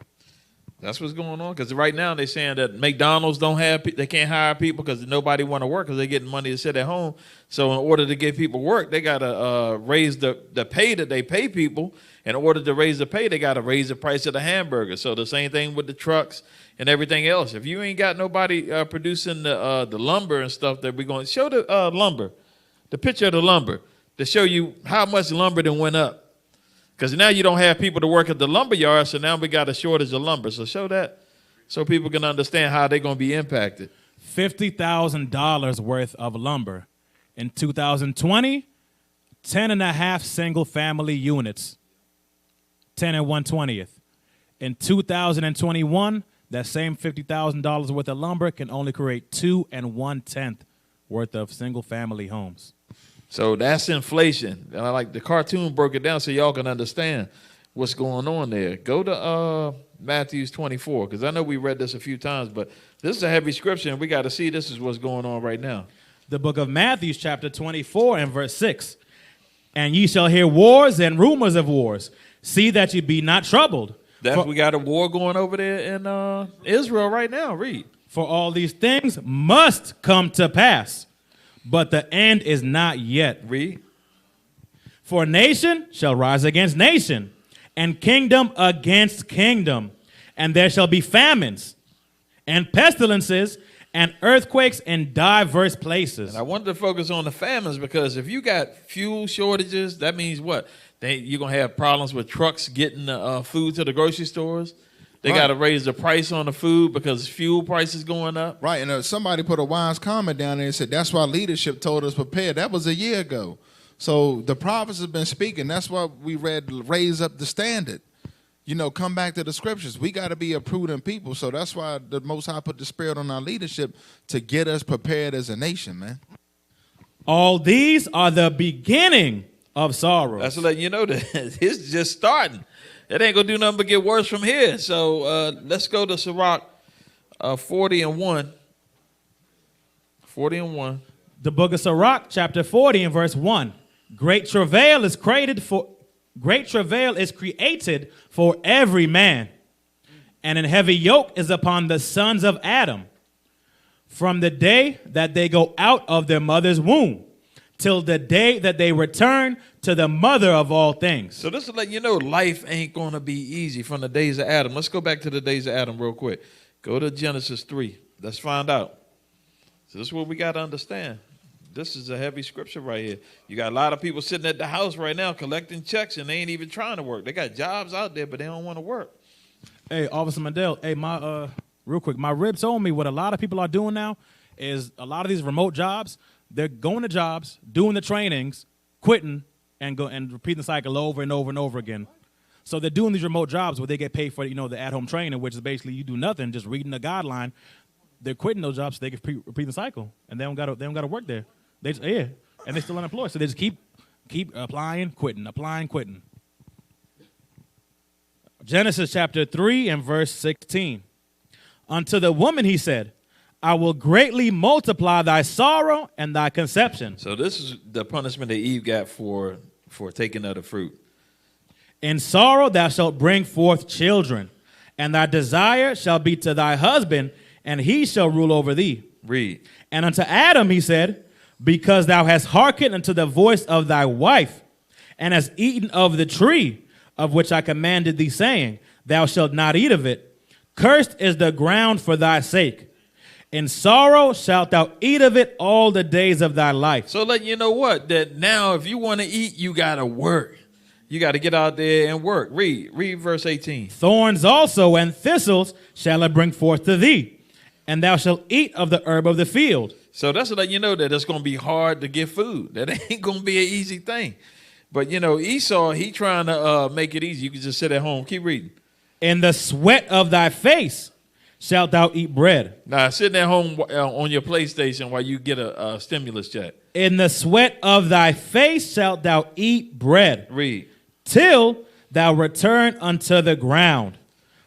That's what's going on. Because right now they're saying that McDonald's they can't hire people because nobody want to work because they're getting money to sit at home. So in order to get people work, they got to raise the pay that they pay people. In order to raise the pay, they got to raise the price of the hamburger. So the same thing with the trucks and everything else. If you ain't got nobody producing the lumber and stuff that we're going to show the lumber, the picture of the lumber, to show you how much lumber then went up. Because now you don't have people to work at the lumber yard, so now we got a shortage of lumber. So show that so people can understand how they're going to be impacted.
$50,000 worth of lumber. In 2020, 10.5 single-family units, 10 and 1/20th. In 2021, that same $50,000 worth of lumber can only create 2 and 1/10 worth of single-family homes.
So that's inflation. Like the cartoon broke it down so y'all can understand what's going on there. Go to Matthew 24, because I know we read this a few times, but this is a heavy scripture, and we got to see this is what's going on right now.
The book of Matthew, chapter 24 and verse 6. And ye shall hear wars and rumors of wars. See that ye be not troubled.
We got a war going over there in Israel right now. Read.
For all these things must come to pass, but the end is not yet.
Read.
For nation shall rise against nation, and kingdom against kingdom. And there shall be famines, and pestilences, and earthquakes in diverse places.
And I wanted to focus on the famines, because if you got fuel shortages, that means what? You're going to have problems with trucks getting food to the grocery stores. They got to raise the price on the food because fuel prices going up.
Right, and somebody put a wise comment down there and said, that's why leadership told us prepare. That was a year ago. So the prophets have been speaking. That's why we read, raise up the standard. You know, come back to the scriptures. We got to be a prudent people. So that's why the Most High put the spirit on our leadership to get us prepared as a nation, man.
All these are the beginning of sorrow.
That's letting you know that it's just starting. It ain't going to do nothing but get worse from here. So let's go to Sirach 40 and 1. 40 and 1.
The book of Sirach, chapter 40 and verse 1. Great travail is created for every man, and an heavy yoke is upon the sons of Adam. from the day that they go out of their mother's womb till the day that they return to the mother of all things.
So this is letting you know life ain't going to be easy from the days of Adam. Let's go back to the days of Adam real quick. Go to Genesis 3. Let's find out. So this is what we got to understand. This is a heavy scripture right here. You got a lot of people sitting at the house right now collecting checks, and they ain't even trying to work. They got jobs out there, but they don't want to work.
Hey, Officer Mandel, hey, real quick, my rib told me what a lot of people are doing now is a lot of these remote jobs, they're going to jobs, doing the trainings, quitting, and repeating the cycle over and over and over again. So they're doing these remote jobs where they get paid for, the at-home training, which is basically you do nothing, just reading the guideline. They're quitting those jobs so they can repeat the cycle, and they don't got to work there. And they're still unemployed, so they just keep applying, quitting, applying, quitting. Genesis chapter 3 and verse 16. Unto the woman he said, I will greatly multiply thy sorrow and thy conception.
So this is the punishment that Eve got for taking of the fruit.
In sorrow thou shalt bring forth children, and thy desire shall be to thy husband, and he shall rule over thee.
Read.
And unto Adam he said, because thou hast hearkened unto the voice of thy wife, and hast eaten of the tree of which I commanded thee, saying, thou shalt not eat of it. Cursed is the ground for thy sake. In sorrow shalt thou eat of it all the days of thy life.
So letting you know what? That now if you want to eat, you got to work. You got to get out there and work. Read verse 18.
Thorns also and thistles shall it bring forth to thee, and thou shalt eat of the herb of the field.
So that's to let you know that it's going to be hard to get food. That ain't going to be an easy thing. But, Esau, he trying to make it easy. You can just sit at home. Keep reading.
In the sweat of thy face shalt thou eat bread.
Now, sitting at home on your PlayStation while you get a stimulus check.
In the sweat of thy face shalt thou eat bread.
Read.
Till thou return unto the ground.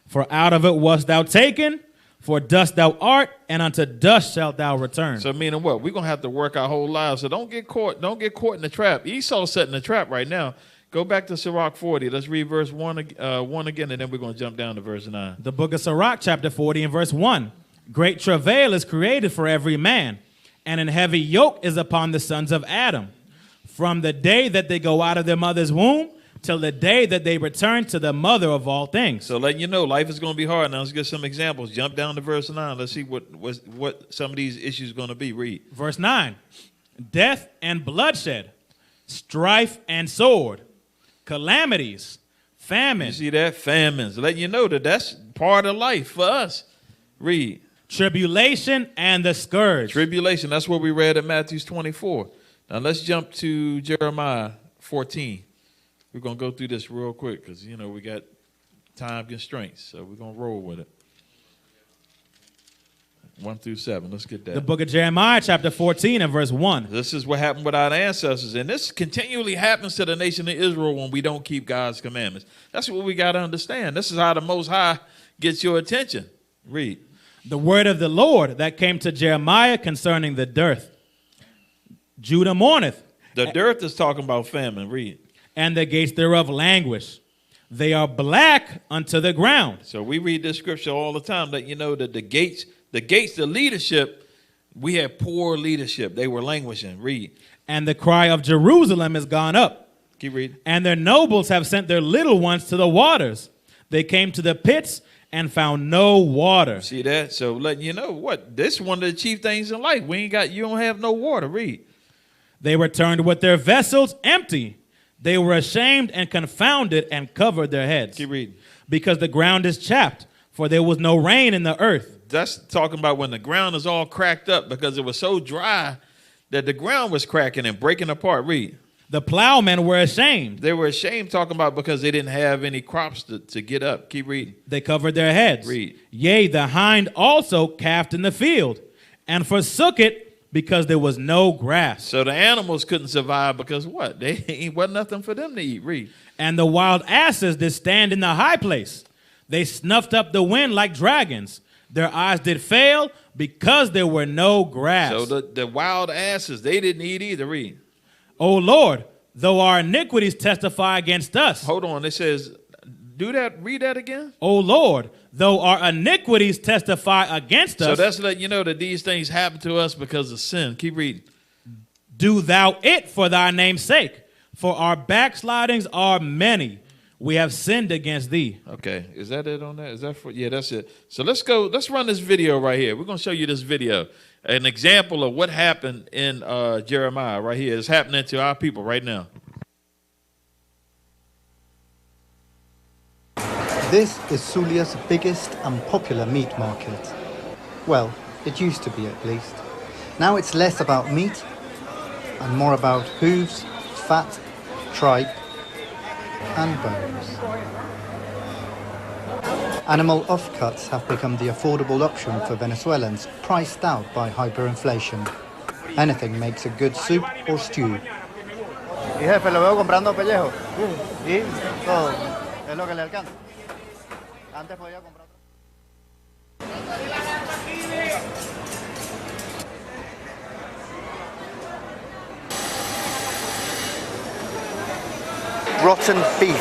For out of it wast thou taken, for dust thou art, and unto dust shalt thou return.
So meaning what? We're going to have to work our whole lives. So don't get caught in the trap. Esau's setting the trap right now. Go back to Sirach 40. Let's read verse 1 again, and then we're going to jump down to verse 9.
The book of Sirach, chapter 40 and verse 1. Great travail is created for every man, and an heavy yoke is upon the sons of Adam. From the day that they go out of their mother's womb, till the day that they return to the mother of all things.
So letting you know, life is going to be hard. Now let's get some examples. Jump down to verse 9. Let's see what some of these issues are going to be. Read.
Verse 9. Death and bloodshed, strife and sword, calamities, famine.
You see that? Famines. Letting you know that that's part of life for us. Read.
Tribulation and the scourge.
Tribulation. That's what we read in Matthew 24. Now let's jump to Jeremiah 14. We're going to go through this real quick because, we got time constraints. So we're going to roll with it. 1 through 7. Let's get that.
The book of Jeremiah, chapter 14 and verse 1.
This is what happened with our ancestors. And this continually happens to the nation of Israel when we don't keep God's commandments. That's what we got to understand. This is how the Most High gets your attention. Read.
The word of the Lord that came to Jeremiah concerning the dearth. Judah mourneth.
The dearth is talking about famine. Read.
And the gates thereof languish. They are black unto the ground.
So we read this scripture all the time that that the gates, the leadership, we had poor leadership. They were languishing. Read.
And the cry of Jerusalem is gone up.
Keep reading.
And their nobles have sent their little ones to the waters. They came to the pits and found no water.
See that? So letting you know what? This is one of the chief things in life. You don't have no water. Read.
They returned with their vessels empty. They were ashamed and confounded and covered their heads.
Keep reading.
Because the ground is chapped, for there was no rain in the earth.
That's talking about when the ground is all cracked up because it was so dry that the ground was cracking and breaking apart. Read.
The plowmen were ashamed.
They were ashamed talking about because they didn't have any crops to get up. Keep reading.
They covered their heads.
Read.
Yea, the hind also calved in the field and forsook it, because there was no grass.
So the animals couldn't survive because what? There wasn't nothing for them to eat. Read.
And the wild asses did stand in the high place. They snuffed up the wind like dragons. Their eyes did fail because there were no grass.
So the wild asses, they didn't eat either. Read.
O Lord, though our iniquities testify against us.
Hold on. It says Do that. Read that again.
O Lord, though our iniquities testify against us.
So that's letting you know that these things happen to us because of sin. Keep reading.
Do thou it for thy name's sake, for our backslidings are many. We have sinned against thee.
Okay, is that it on that? Is that for? Yeah, that's it. So let's go. Let's run this video right here. We're gonna show you this video, an example of what happened in Jeremiah right here. It's happening to our people right now.
This is Zulia's biggest and popular meat market. Well, it used to be at least. Now it's less about meat and more about hooves, fat, tripe, and bones. Animal offcuts have become the affordable option for Venezuelans priced out by hyperinflation. Anything makes a good soup or stew.
Y jefe, lo veo comprando pellejo. Y todo. Es lo que le alcanza. Antes podía comprar. Rotten beef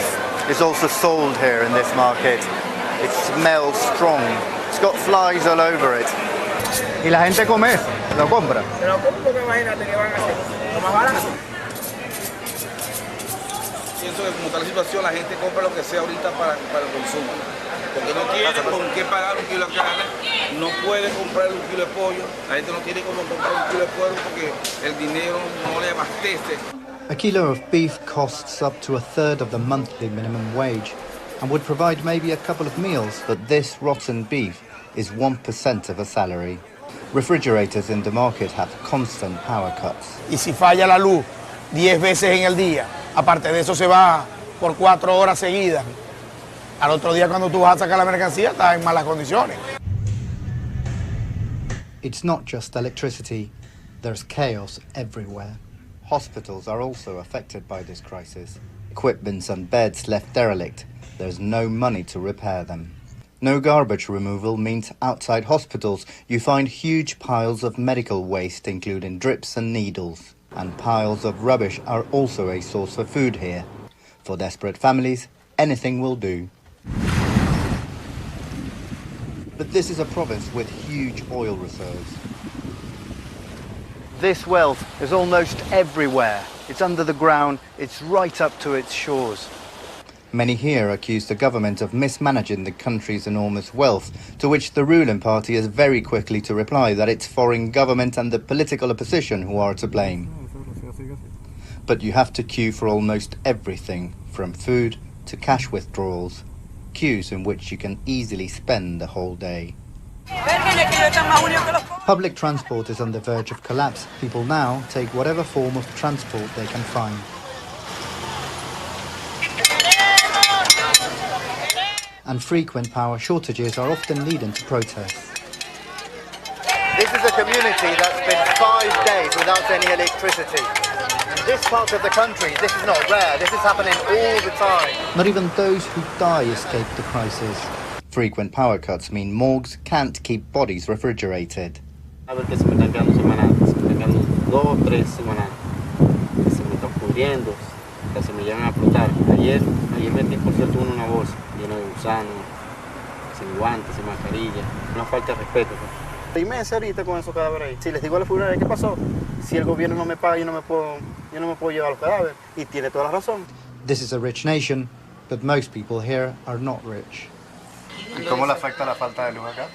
is also sold here in this market. It smells strong. It's got flies all over it. Y la gente come eso, lo compra.
Pero ¿cómo que imagínate que van a hacer? Lo más barato. Pienso que como está la situación, la gente compra lo que sea ahorita para el consumo. Porque no tiene con qué pagar un kilo de carne, no puede comprar un kilo de pollo, la gente no tiene cómo comprar un kilo de pollo porque el dinero no le abastece.
A kilo of beef costs up to a third of the monthly minimum wage and would provide maybe a couple of meals, but this rotten beef is 1% of a salary. Refrigerators in the market have constant power cuts.
Y si falla la luz 10 veces en el día, aparte de eso se va por 4 horas seguidas. Al otro día cuando tú vas a sacar la mercancía estás en malas condiciones.
It's not just electricity. There's chaos everywhere. Hospitals are also affected by this crisis. Equipments and beds left derelict. There's no money to repair them. No garbage removal means outside hospitals you find huge piles of medical waste, including drips and needles. And piles of rubbish are also a source for food here. For desperate families, anything will do. But this is a province with huge oil reserves.
This wealth is almost everywhere. It's under the ground, it's right up to its shores.
Many here accuse the government of mismanaging the country's enormous wealth, to which the ruling party is very quickly to reply that it's foreign government and the political opposition who are to blame. But you have to queue for almost everything, from food to cash withdrawals, queues in which you can easily spend the whole day. Public transport is on the verge of collapse. People now take whatever form of transport they can find. And frequent power shortages are often leading to protests.
This is a community that's been 5 days without any electricity. In this part of the country, this is not rare. This is happening all the time.
Not even those who die escape the crisis. Frequent power cuts mean morgues can't keep bodies refrigerated.
A ver que se me están quedando semanas, se me están quedando 2 o 3 semanas, que se me están pudriendo, que se me llegan a explotar. Ayer metí por cierto una bolsa llena de gusanos, sin guantes, sin mascarilla, una falta de respeto. Estoy meses ahorita con esos cadáveres ahí. Si les digo a la funeraria, ¿qué pasó? Si el gobierno no me paga, yo no me puedo llevar los cadáveres. Y tiene toda la razón.
This is a rich nation, but most people here are not rich.
¿Y cómo le afecta la falta de luz acá?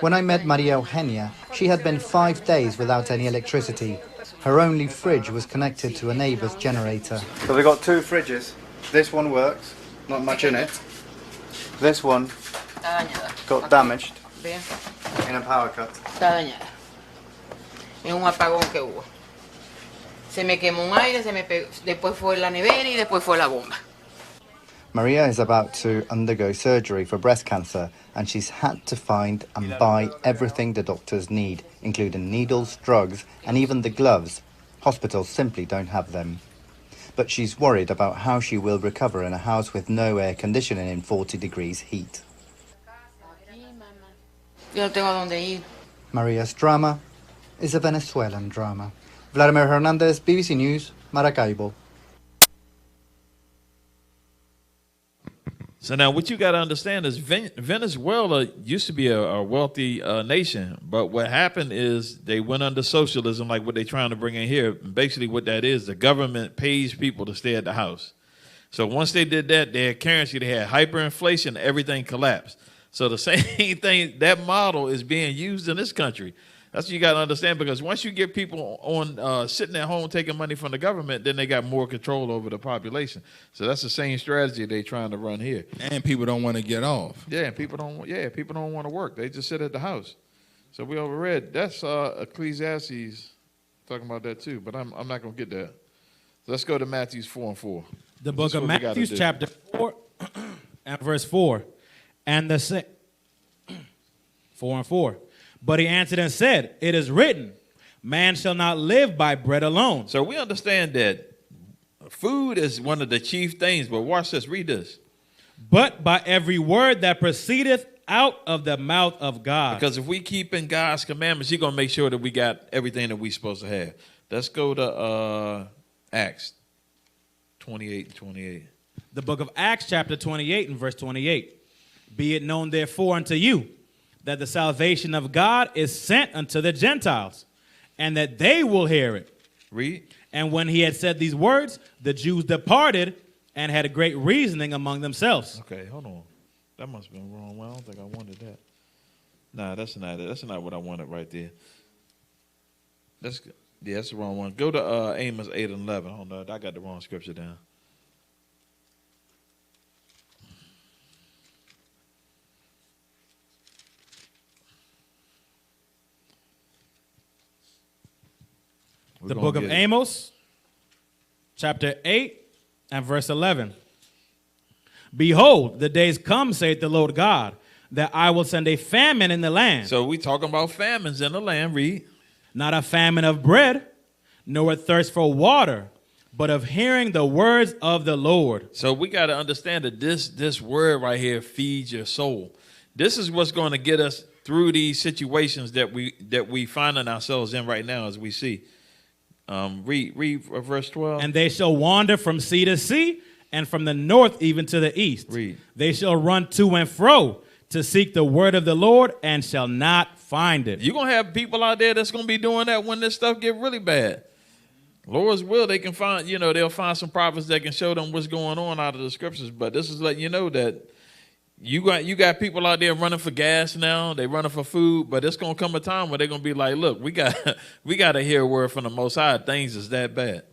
When I met Maria Eugenia, she had been 5 days without any electricity. Her only fridge was connected to a neighbour's generator.
So we've got 2 fridges. This one works, not much in it. This one got damaged in a power cut.
Está dañada. Es un apagón que hubo. Se me quemó un aire, después fue la nevera y después fue la bomba.
Maria is about to undergo surgery for breast cancer, and she's had to find and buy everything the doctors need, including needles, drugs, and even the gloves. Hospitals simply don't have them. But she's worried about how she will recover in a house with no air conditioning in 40 degrees heat.
Yo no tengo dónde ir.
Maria's drama is a Venezuelan drama. Vladimir Hernandez, BBC News, Maracaibo.
So now what you got to understand is Venezuela used to be a wealthy nation, but what happened is they went under socialism, like what they're trying to bring in here. Basically what that is, the government pays people to stay at the house. So once they did that, their currency, they had hyperinflation, everything collapsed. So the same thing, that model is being used in this country. That's what you got to understand, because once you get people on sitting at home taking money from the government, then they got more control over the population. So that's the same strategy they're trying to run here.
And people don't want to get off.
Yeah, people don't want to work. They just sit at the house. So we overread. That's Ecclesiastes talking about that too, but I'm not going to get that. So let's go to Matthew 4:4.
The book of Matthew, chapter 4 and verse 4. And the 4 and 4. But he answered and said, it is written, man shall not live by bread alone.
So we understand that food is one of the chief things, but watch this, read this.
But by every word that proceedeth out of the mouth of God.
Because if we keep in God's commandments, he's going to make sure that we got everything that we're supposed to have. Let's go to Acts 28 and 28.
The book of Acts, chapter 28 and verse 28. Be it known therefore unto you, that the salvation of God is sent unto the Gentiles, and that they will hear it.
Read.
And when he had said these words, the Jews departed and had a great reasoning among themselves.
Okay, hold on. That must have been wrong. Well, I don't think I wanted that. Nah, that's not it. That's not what I wanted right there. That's the wrong one. Go to Amos 8 and 11. Hold on, I got the wrong scripture down.
The book of Amos, chapter 8 and verse 11. Behold, the days come, saith the Lord God, that I will send a famine in the land.
So we talking about famines in the land, read.
Not a famine of bread, nor a thirst for water, but of hearing the words of the Lord.
So we got to understand that this word right here feeds your soul. This is what's going to get us through these situations that we finding ourselves in right now, as we see. Read verse 12.
And they shall wander from sea to sea, and from the north even to the east.
Read.
They shall run to and fro to seek the word of the Lord, and shall not find it.
You're going to have people out there that's going to be doing that when this stuff get really bad. Lord's will, they can find, they'll find some prophets that can show them what's going on out of the scriptures. But this is letting you know that you got people out there running for gas now. They running for food, but it's gonna come a time where they're gonna be like, "Look, we got to hear a word from the Most High. Things is that bad."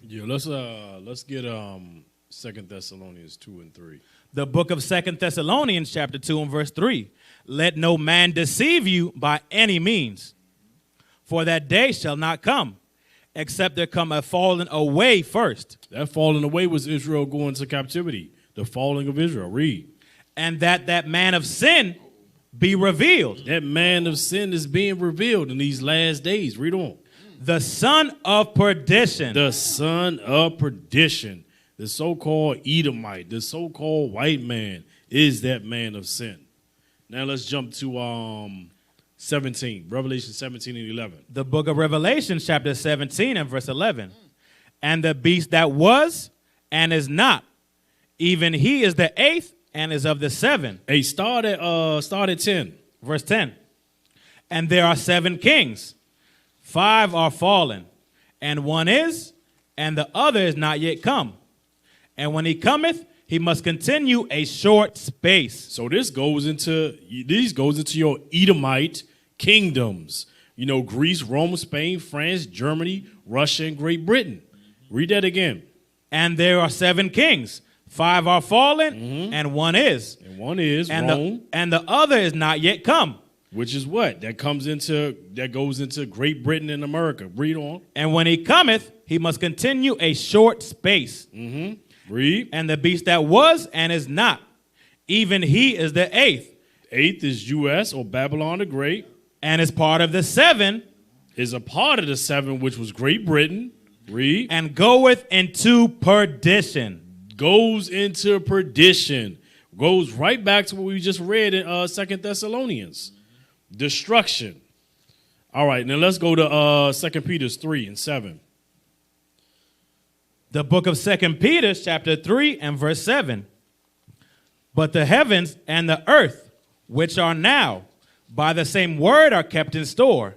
Yeah, let's get 2 Thessalonians 2 and 3.
The book of 2 Thessalonians, chapter 2 and verse 3. Let no man deceive you by any means, for that day shall not come, except there come a falling away first.
That falling away was Israel going into captivity. The falling of Israel. Read.
And that man of sin be revealed.
That man of sin is being revealed in these last days. Read on.
The son of perdition.
The son of perdition. The so-called Edomite, the so-called white man is that man of sin. Now let's jump to 17, Revelation 17 and 11.
The book of Revelation, chapter 17 and verse 11. And the beast that was and is not, even he is the eighth and is of the seven.
Hey, start at 10.
Verse 10. And there are 7 kings. 5 are fallen, and one is, and the other is not yet come. And when he cometh, he must continue a short space.
So this goes into your Edomite kingdoms. Greece, Rome, Spain, France, Germany, Russia, and Great Britain. Read that again.
And there are 7 kings. 5 are fallen, and one is.
And one is Rome.
And the other is not yet come.
Which is what? That goes into Great Britain and America. Read on.
And when he cometh, he must continue a short space.
Read.
And the beast that was and is not, even he is the eighth.
Eighth is U.S. or Babylon the Great.
And is part of the 7.
Is a part of the 7, which was Great Britain. Read.
And goeth into perdition.
Goes into perdition. Goes right back to what we just read in 2 Thessalonians. Destruction. All right, now let's go to 2 Peter 3 and 7.
The book of 2 Peter, chapter 3 and verse 7. But the heavens and the earth, which are now, by the same word are kept in store,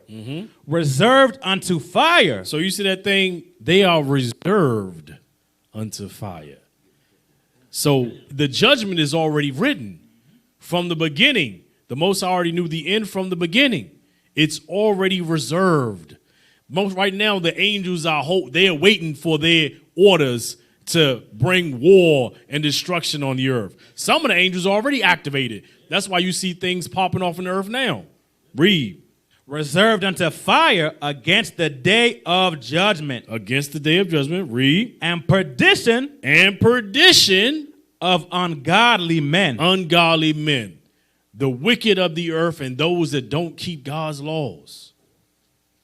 reserved unto fire.
So you see that thing? They are reserved unto fire. So the judgment is already written from the beginning. The Most High already knew the end from the beginning. It's already reserved. Right now, the angels are they are waiting for their orders to bring war and destruction on the earth. Some of the angels are already activated. That's why you see things popping off in the earth now. Read.
Reserved unto fire against the day of judgment.
Against the day of judgment. Read.
And perdition.
And perdition.
Of ungodly men.
Ungodly men. The wicked of the earth and those that don't keep God's laws.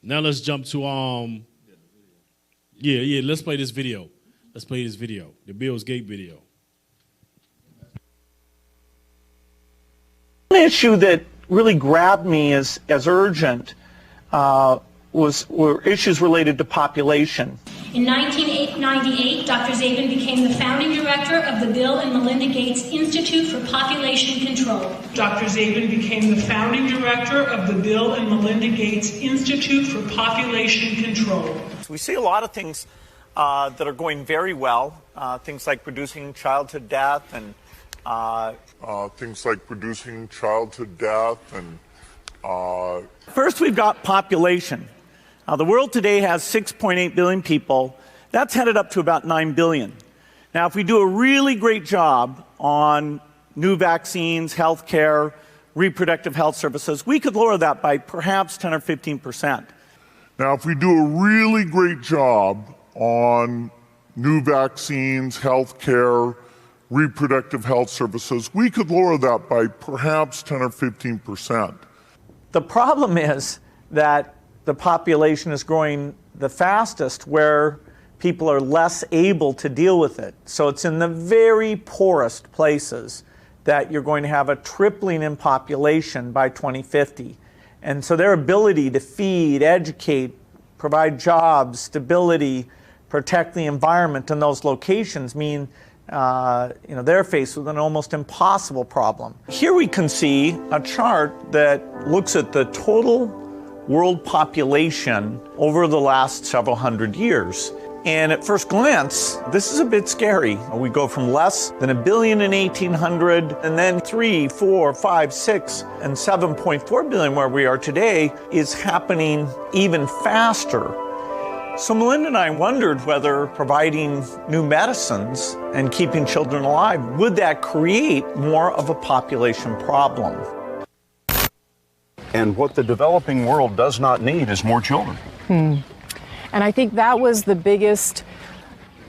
Now let's jump to let's play this video. Let's play this video. The Bill's Gate video.
One issue that really grabbed me as urgent were issues related to population.
In 1998, Dr. Zabin became the founding director of the Bill and Melinda Gates Institute for Population Control. Dr. Zabin became the founding director of the Bill and Melinda Gates Institute for Population Control.
We see a lot of things that are going very well, things like reducing childhood death and First, we've got population. The world today has 6.8 billion people. That's headed up to about 9 billion. Now, if we do a really great job on new vaccines, health care, reproductive health services, we could lower that by perhaps 10 or 15%.
Now, if we do a really great job on new vaccines, health care, reproductive health services, we could lower that by perhaps 10 or 15%.
The problem is that the population is growing the fastest where people are less able to deal with it. So it's in the very poorest places that you're going to have a tripling in population by 2050. And so their ability to feed, educate, provide jobs, stability, protect the environment in those locations mean they're faced with an almost impossible problem. Here we can see a chart that looks at the total world population over the last several hundred years. And at first glance, this is a bit scary. We go from less than 1 billion in 1800, and then 3, 4, 5, 6, and 7.4 billion where we are today is happening even faster. So Melinda and I wondered whether providing new medicines and keeping children alive, would that create more of a population problem?
And what the developing world does not need is more children.
And I think that was the biggest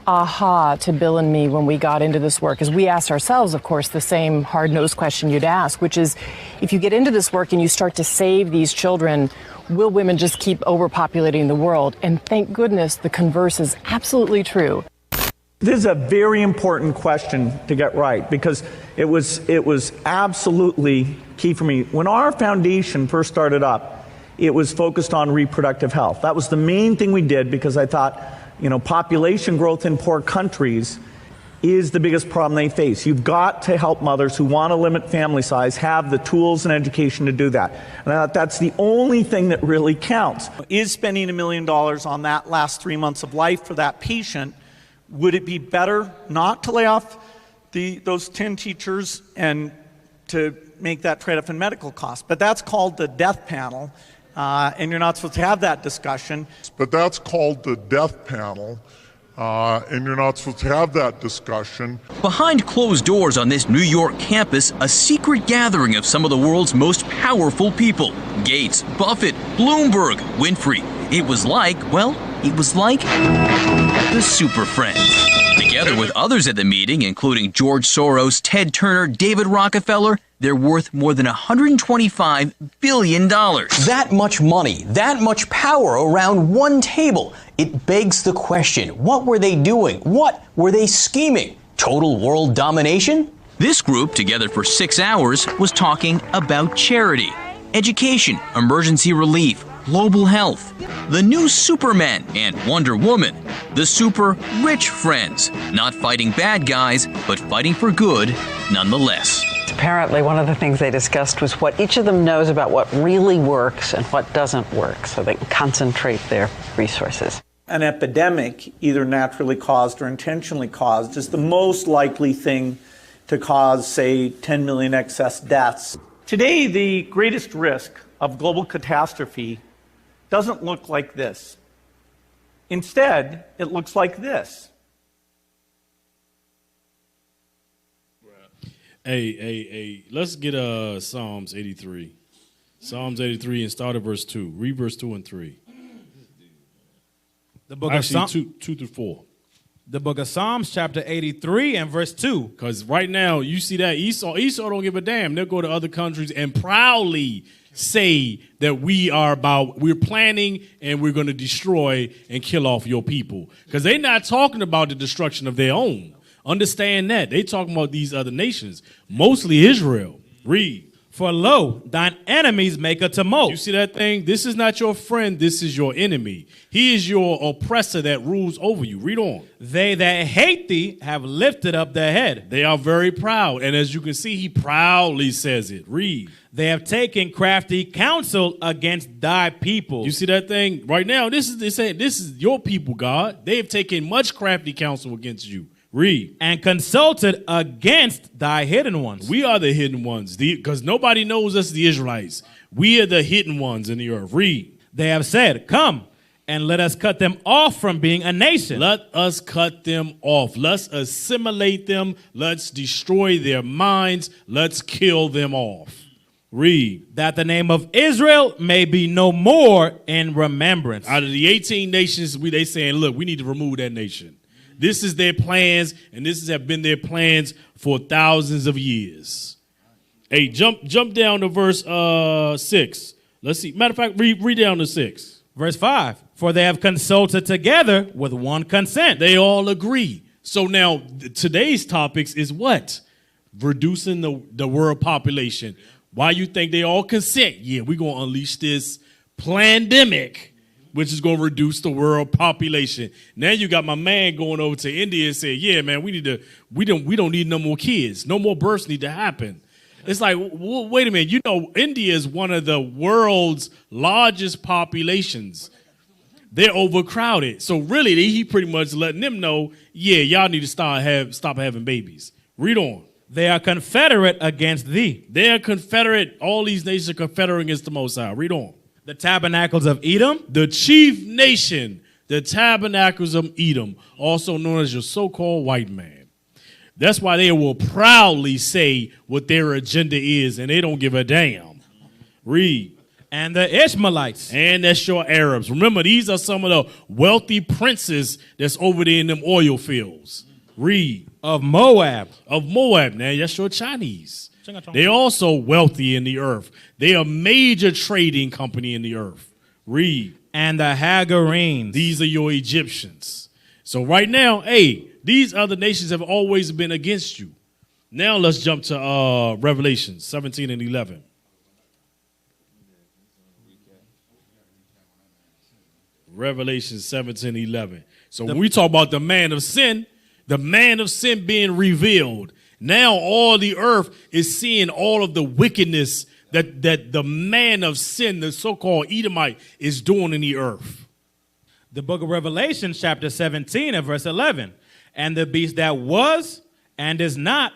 aha to Bill and me when we got into this work, is we asked ourselves, of course, the same hard-nosed question you'd ask, which is, if you get into this work and you start to save these children, will women just keep overpopulating the world? And thank goodness the converse is absolutely true.
This is a very important question to get right, because it was absolutely key for me. When our foundation first started up, it was focused on reproductive health. That was the main thing we did, because I thought, population growth in poor countries is the biggest problem they face. You've got to help mothers who want to limit family size have the tools and education to do that. And I thought that's the only thing that really counts. Is spending $1 million on that last 3 months of life for that patient, would it be better not to lay off those 10 teachers and to make that trade-off in medical costs? But that's called the death panel, and you're not supposed to have that discussion.
But that's called the death panel, and you're not supposed to have that discussion.
Behind closed doors on this New York campus, a secret gathering of some of the world's most powerful people. Gates, Buffett, Bloomberg, Winfrey. It was like the Super Friends. Together with others at the meeting, including George Soros, Ted Turner, David Rockefeller, they're worth more than $125 billion.
That much money, that much power around one table. It begs the question, what were they doing? What were they scheming? Total world domination?
This group, together for 6 hours, was talking about charity, education, emergency relief, global health, the new Superman and Wonder Woman, the super rich friends, not fighting bad guys, but fighting for good nonetheless.
Apparently, one of the things they discussed was what each of them knows about what really works and what doesn't work, so they can concentrate their resources.
An epidemic, either naturally caused or intentionally caused, is the most likely thing to cause, say, 10 million excess deaths. Today, the greatest risk of global catastrophe doesn't look like this. Instead, it looks like this.
Hey, let's get Psalms 83. Psalms 83 and start at verse 2. Read verse 2 and 3.
The book
Actually,
of Psalms,
2 through 4.
The book of Psalms, chapter 83 and verse 2.
Because right now, you see that Esau don't give a damn. They'll go to other countries and proudly say that we're planning and we're going to destroy and kill off your people. Because they're not talking about the destruction of their own. Understand that. They talking about these other nations, mostly Israel. Read.
For lo, thine enemies make a tumult.
You see that thing? This is not your friend. This is your enemy. He is your oppressor that rules over you. Read on.
They that hate thee have lifted up their head.
They are very proud. And as you can see, he proudly says it. Read.
They have taken crafty counsel against thy people.
You see that thing? Right now, this is your people, God. They have taken much crafty counsel against you. Read.
And consulted against thy hidden ones.
We are the hidden ones, because nobody knows us, the Israelites. We are the hidden ones in the earth. Read.
They have said, come, and let us cut them off from being a nation.
Let us cut them off. Let's assimilate them. Let's destroy their minds. Let's kill them off. Read.
That the name of Israel may be no more in remembrance.
Out of the 18 nations, they saying, look, we need to remove that nation. This is their plans, and this have been their plans for thousands of years. Hey, jump down to verse 6. Let's see. Matter of fact, read down to 6.
Verse 5. For they have consulted together with one consent.
They all agree. So now today's topics is what? Reducing the world population. Why you think they all consent? Yeah, we're going to unleash this pandemic, which is going to reduce the world population. Now you got my man going over to India and saying, yeah, man, we don't need no more kids. No more births need to happen. It's like, wait a minute. You know, India is one of the world's largest populations. They're overcrowded. So really, he pretty much letting them know, yeah, y'all need to stop having babies. Read on.
They are confederate against thee.
They are confederate. All these nations are confederate against the Most High. Read on.
The tabernacles of Edom,
the chief nation, the tabernacles of Edom, also known as your so-called white man. That's why they will proudly say what their agenda is, and they don't give a damn. Read.
And the Ishmaelites.
And that's your Arabs. Remember, these are some of the wealthy princes that's over there in them oil fields. Read.
Of Moab.
Of Moab. Now, that's your Chinese. They're also wealthy in the earth. They are a major trading company in the earth. Read.
And the Hagarenes.
These are your Egyptians. So right now, hey, these other nations have always been against you. Now let's jump to Revelation 17 and 11. Revelation 17 and 11. So when we talk about the man of sin being revealed, now all the earth is seeing all of the wickedness that the man of sin, the so-called Edomite, is doing in the earth.
The book of Revelation, chapter 17 and verse 11. And the beast that was and is not,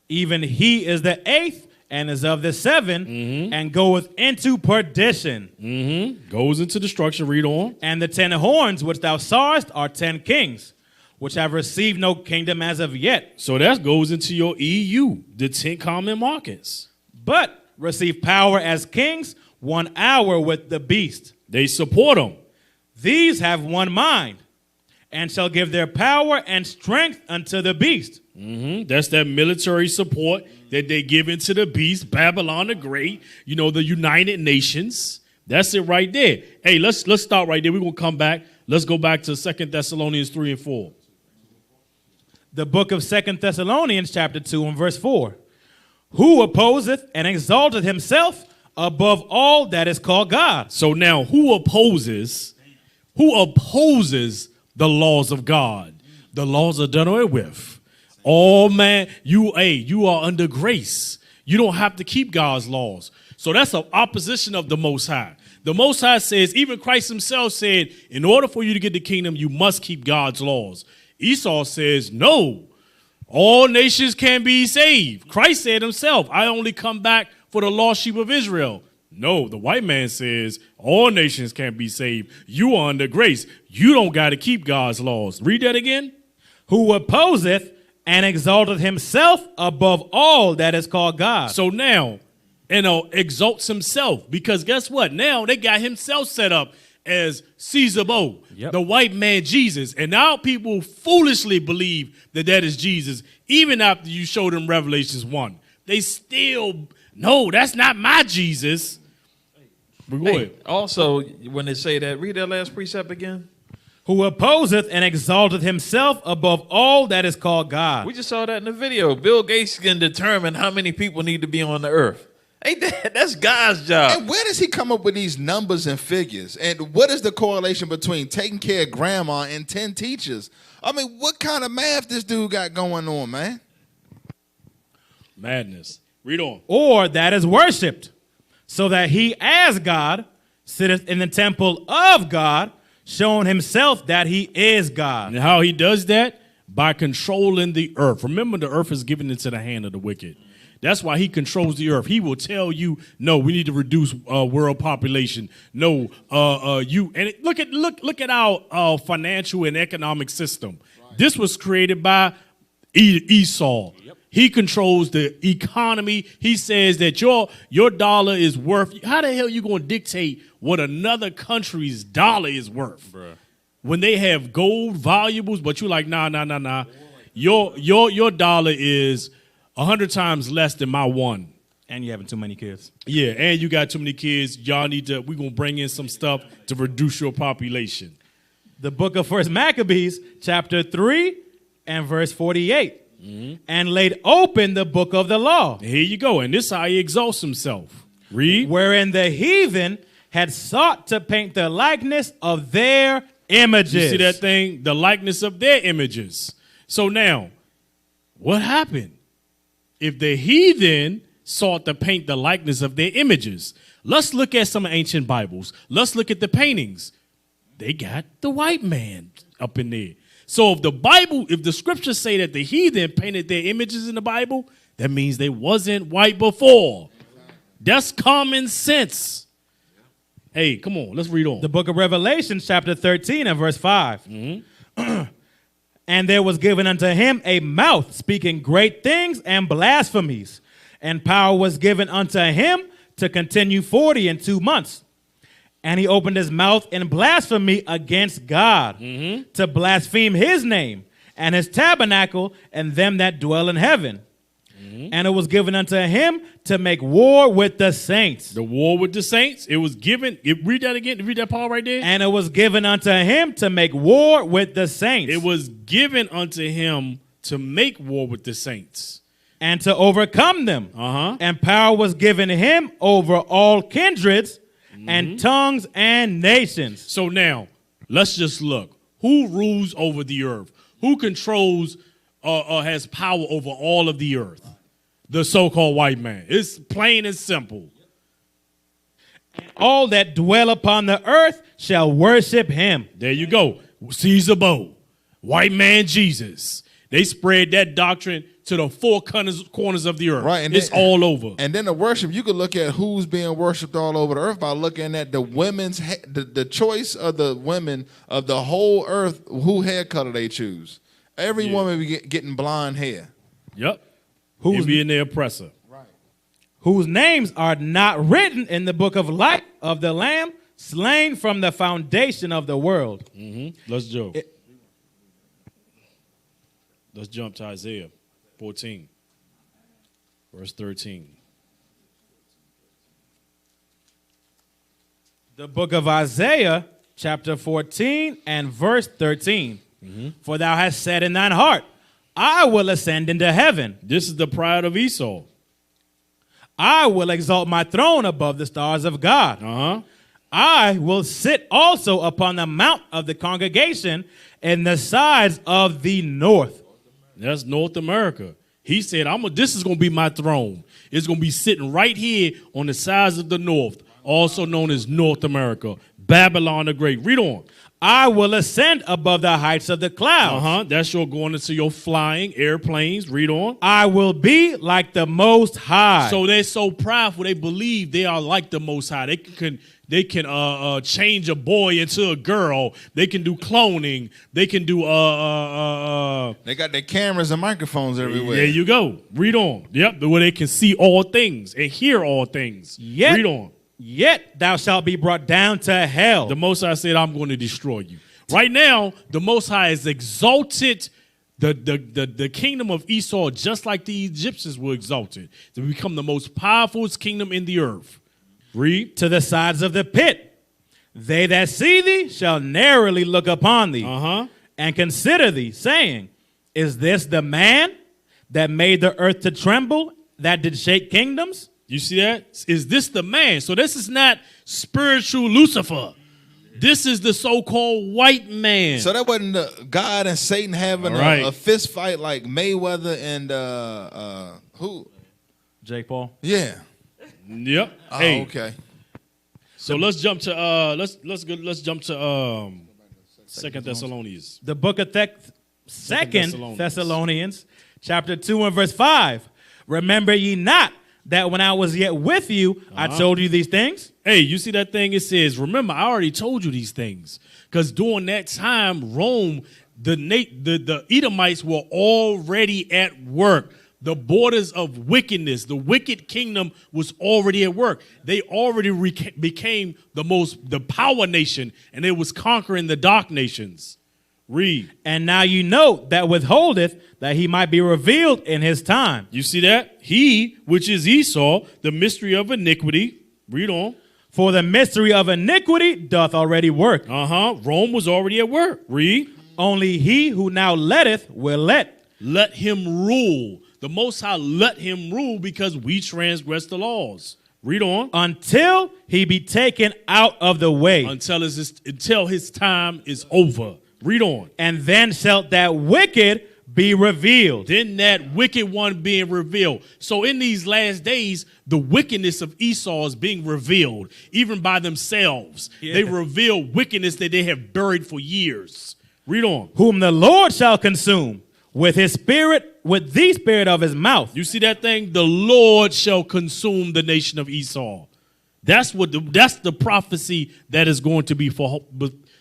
even he is the eighth and is of the seven, and goeth into perdition.
Goes into destruction. Read on.
And the 10 horns which thou sawest are 10 kings, which have received no kingdom as of yet.
So that goes into your EU, the 10 common markets.
But receive power as kings 1 hour with the beast.
They support them.
These have one mind, and shall give their power and strength unto the beast.
That's that military support that they give into the beast, Babylon the Great, you know, the United Nations. That's it right there. Hey, let's start right there. We're going to come back. Let's go back to 2 Thessalonians 3 and 4.
The book of 2 Thessalonians chapter 2 and verse 4. Who opposeth and exalteth himself above all that is called God.
So now who opposes the laws of God? The laws are done away with. Oh man, you are under grace. You don't have to keep God's laws. So that's an opposition of the Most High. The Most High says, even Christ himself said, in order for you to get the kingdom, you must keep God's laws. Esau says, no, all nations can be saved. Christ said himself, I only come back for the lost sheep of Israel. No, the white man says, all nations can be saved. You are under grace. You don't got to keep God's laws. Read that again.
Who opposeth and exalteth himself above all that is called God.
So now, exalts himself, because guess what? Now they got himself set up as Caesar Bo, the white man Jesus. And now people foolishly believe that is Jesus, even after you show them Revelations 1. They still, no, that's not my Jesus.
Hey, also, when they say that, read that last precept again.
Who opposeth and exalteth himself above all that is called God.
We just saw that in the video. Bill Gates can determine how many people need to be on the earth. Hey, that's God's job.
And where does he come up with these numbers and figures? And what is the correlation between taking care of grandma and 10 teachers? I mean, what kind of math this dude got going on, man?
Madness. Read on.
Or that is worshipped, so that he as God sitteth in the temple of God, showing himself that he is God.
And how he does that? By controlling the earth. Remember, the earth is given into the hand of the wicked. That's why he controls the earth. He will tell you, no, we need to reduce world population. No, look at our financial and economic system. Right. This was created by Esau. Yep. He controls the economy. He says that your dollar is worth. How the hell are you going to dictate what another country's dollar is worth? Bruh. When they have gold valuables, but you're like, nah. Your dollar is 100 times less than my one.
And you having too many kids.
Yeah, and you got too many kids. Y'all we're going to bring in some stuff to reduce your population.
The book of 1 Maccabees, chapter 3 and verse 48. Mm-hmm. And laid open the book of the law.
Here you go. And this is how he exalts himself. Read.
Wherein the heathen had sought to paint the likeness of their images.
You see that thing? The likeness of their images. So now, what happened? If the heathen sought to paint the likeness of their images, let's look at some ancient Bibles. Let's look at the paintings. They got the white man up in there. So if the scriptures say that the heathen painted their images in the Bible, that means they wasn't white before. That's common sense. Hey, come on, let's read on.
The book of Revelation, chapter 13 and verse 5. Mm-hmm. And there was given unto him a mouth speaking great things and blasphemies. And power was given unto him to continue 42 months. And he opened his mouth in blasphemy against God, to blaspheme his name and his tabernacle and them that dwell in heaven. And it was given unto him to make war with the saints.
The war with the saints? It was given. Read that again. Read that part right there.
And it was given unto him to make war with the saints.
It was given unto him to make war with the saints.
And to overcome them. And power was given him over all kindreds and tongues and nations.
So now, let's just look. Who rules over the earth? Who controls or has power over all of the earth? The so-called white man. It's plain and simple.
All that dwell upon the earth shall worship him.
There you go. Caesar Bo, white man Jesus. They spread that doctrine to the four corners of the earth. Right, and it's all over.
And then the worship, you could look at who's being worshipped all over the earth by looking at the women's, the choice of the women of the whole earth, who hair color they choose. Every woman be getting blonde hair.
Yep. Who's being the oppressor.
Right. Whose names are not written in the book of life of the Lamb, slain from the foundation of the world.
Let's jump. Let's jump to Isaiah 14, verse 13.
The book of Isaiah, chapter 14 and verse 13. For thou hast said in thine heart, I will ascend into heaven.
This is the pride of Esau.
I will exalt my throne above the stars of God. I will sit also upon the mount of the congregation in the sides of the north.
That's North America. He said, this is going to be my throne. It's going to be sitting right here on the sides of the north, also known as North America. Babylon the Great. Read on.
I will ascend above the heights of the clouds.
That's your going into your flying airplanes. Read on.
I will be like the Most High.
So they're so prideful. They believe they are like the Most High. They can change a boy into a girl. They can do cloning. They can do
They got their cameras and microphones everywhere.
There you go. Read on. Yep, where they can see all things and hear all things. Read on.
Yet thou shalt be brought down to hell.
The Most High said, I'm going to destroy you. Right now, the Most High has exalted the kingdom of Esau just like the Egyptians were exalted to become the most powerful kingdom in the earth.
Read. To the sides of the pit. They that see thee shall narrowly look upon thee and consider thee, saying, is this the man that made the earth to tremble, that did shake kingdoms?
You see that? Is this the man? So this is not spiritual Lucifer. This is the so-called white man.
So that wasn't God and Satan having a fist fight like Mayweather and who?
Jake Paul.
Yeah.
Yep.
Oh,
hey.
Okay.
So let's jump to let's jump to Second Thessalonians.
The book of Second Thessalonians, chapter 2 and verse 5. Remember ye not that when I was yet with you, I told you these things?
Hey, you see that thing? It says, remember, I already told you these things. Because during that time, Rome, the Edomites were already at work. The borders of wickedness, the wicked kingdom was already at work. They already became the power nation, and they was conquering the dark nations. Read.
And now you know that withholdeth that he might be revealed in his time.
You see that? He, which is Esau, the mystery of iniquity. Read on.
For the mystery of iniquity doth already work.
Rome was already at work. Read.
Only he who now letteth will let.
Let him rule. The Most High let him rule because we transgress the laws. Read on.
Until he be taken out of the way.
Until his time is over. Read on.
And then shalt that wicked be revealed.
Then that wicked one being revealed. So in these last days, the wickedness of Esau is being revealed, even by themselves. Yeah. They reveal wickedness that they have buried for years. Read on.
Whom the Lord shall consume with his spirit, with the spirit of his mouth.
You see that thing? The Lord shall consume the nation of Esau. That's the prophecy that is going to be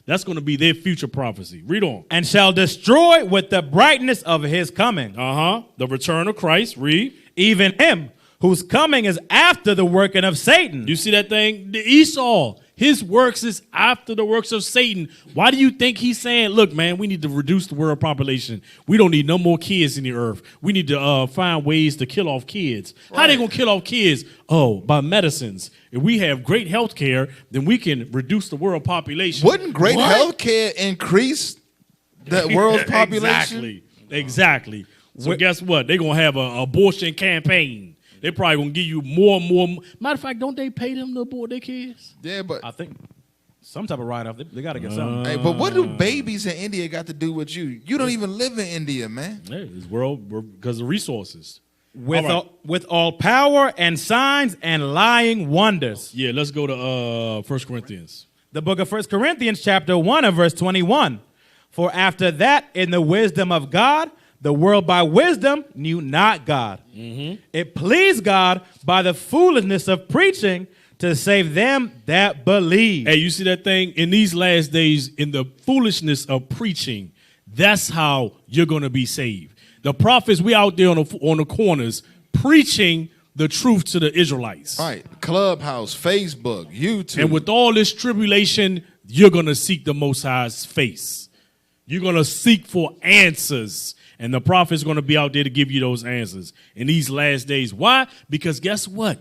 that's going to be their future prophecy. Read on.
And shall destroy with the brightness of his coming.
The return of Christ. Read.
Even him whose coming is after the working of Satan.
You see that thing? The Esau, his works is after the works of Satan. Why do you think he's saying, look, man, we need to reduce the world population. We don't need no more kids in the earth. We need to find ways to kill off kids. Right. How they going to kill off kids? Oh, by medicines. If we have great health care, then we can reduce the world population.
Wouldn't great health care increase the world's population?
Exactly. So guess what? They're going to have an abortion campaign. They're probably going to give you more and more. Matter of fact, don't they pay them to abort their kids?
Yeah, but
I think some type of write-off. They got to get something.
Hey, but what do babies in India got to do with you? You don't even live in India, man.
Yeah, it's world because of resources.
With all power and signs and lying wonders.
Yeah, let's go to 1 Corinthians.
The book of 1 Corinthians, chapter 1 and verse 21. For after that, in the wisdom of God, the world by wisdom knew not God. It pleased God by the foolishness of preaching to save them that believe.
Hey, you see that thing? In these last days, in the foolishness of preaching, that's how you're going to be saved. The prophets, we out there on the corners preaching the truth to the Israelites.
Right. Clubhouse, Facebook, YouTube.
And with all this tribulation, you're going to seek the Most High's face. You're going to seek for answers. And the prophet's going to be out there to give you those answers in these last days. Why? Because guess what?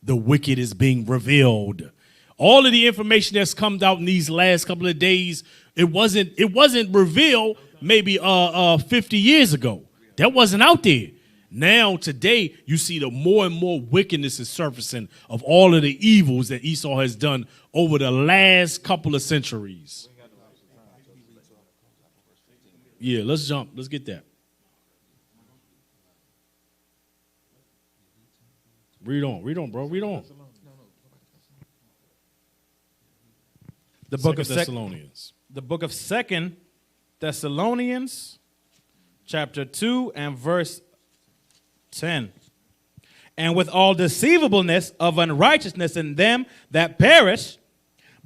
The wicked is being revealed. All of the information that's come out in these last couple of days, it wasn't revealed maybe 50 years ago. That wasn't out there. Now, today, you see the more and more wickedness is surfacing of all of the evils that Esau has done over the last couple of centuries. Yeah, let's jump. Let's get that. Read on, bro. Read on.
The book of
Thessalonians.
The book of 2 Thessalonians, chapter 2 and verse 10. And with all deceivableness of unrighteousness in them that perish,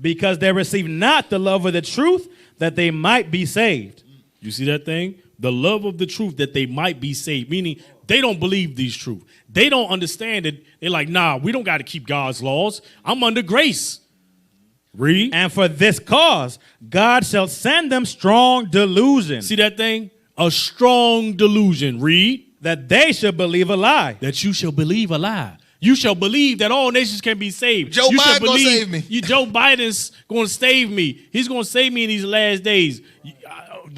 because they receive not the love of the truth, that they might be saved.
You see that thing? The love of the truth, that they might be saved. Meaning, they don't believe these truths. They don't understand it. They're like, nah, we don't got to keep God's laws. I'm under grace. Read.
And for this cause, God shall send them strong delusion.
See that thing? A strong delusion. Read.
That they shall believe a lie.
That you shall believe a lie. You shall believe that all nations can be saved.
Joe Biden going to save me.
Joe Biden's going to save me. He's going to save me in these last days.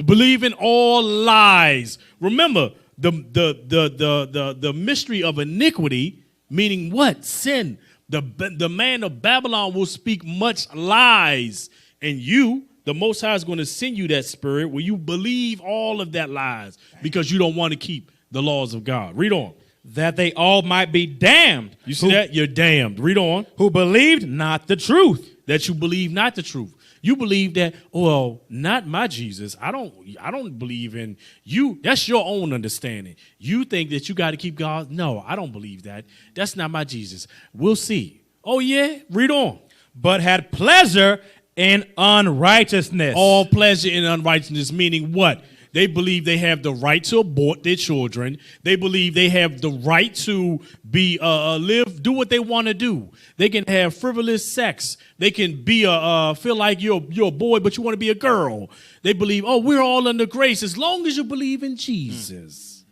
Believe in all lies. Remember, the mystery of iniquity, meaning what? Sin. The man of Babylon will speak much lies. And you, the Most High, is going to send you that spirit where you believe all of that lies because you don't want to keep the laws of God. Read on.
That they all might be damned.
You see that? You're damned. Read on.
Who believed not the truth.
That you believe not the truth. You believe that, well, not my Jesus. I don't believe in you. That's your own understanding. You think that you got to keep God. No, I don't believe that. That's not my Jesus. We'll see. Oh, yeah? Read on.
But had pleasure in unrighteousness.
All pleasure in unrighteousness, meaning what? They believe they have the right to abort their children. They believe they have the right to be do what they want to do. They can have frivolous sex. They can be feel like you're a boy, but you want to be a girl. They believe, oh, we're all under grace as long as you believe in Jesus.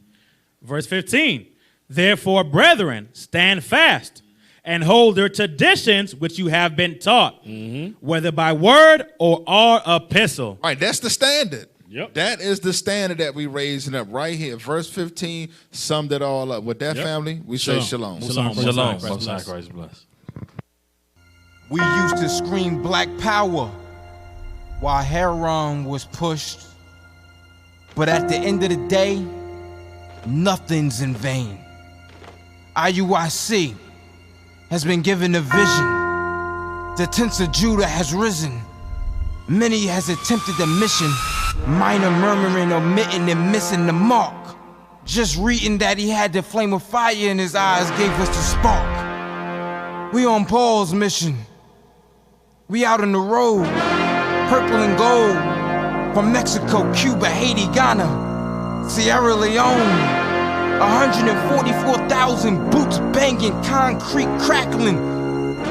Verse 15. Therefore, brethren, stand fast and hold their traditions which you have been taught, whether by word or our epistle.
All right, that's the standard.
Yep.
That is the standard that we raising up right here. Verse 15 summed it all up. With that, family, we say shalom.
Shalom.
Most High Christ bless.
We used to scream black power while heroin was pushed. But at the end of the day, nothing's in vain. IUIC has been given a vision. The tents of Judah has risen. Many has attempted the mission, minor murmuring, omitting, and missing the mark. Just reading that he had the flame of fire in his eyes gave us the spark. We on Paul's mission. We out on the road, purple and gold, from Mexico, Cuba, Haiti, Ghana, Sierra Leone. 144,000 boots banging, concrete crackling.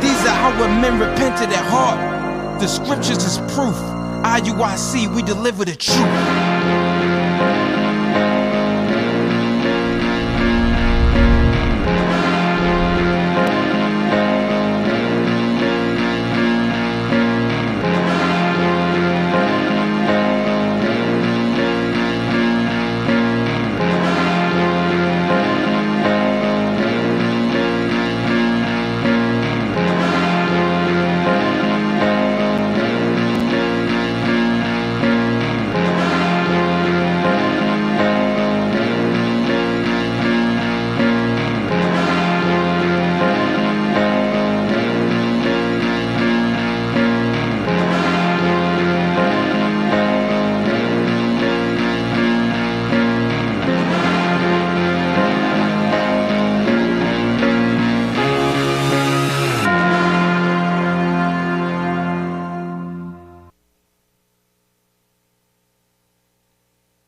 These are how men repented at heart. The scriptures is proof. IUIC, we deliver the truth.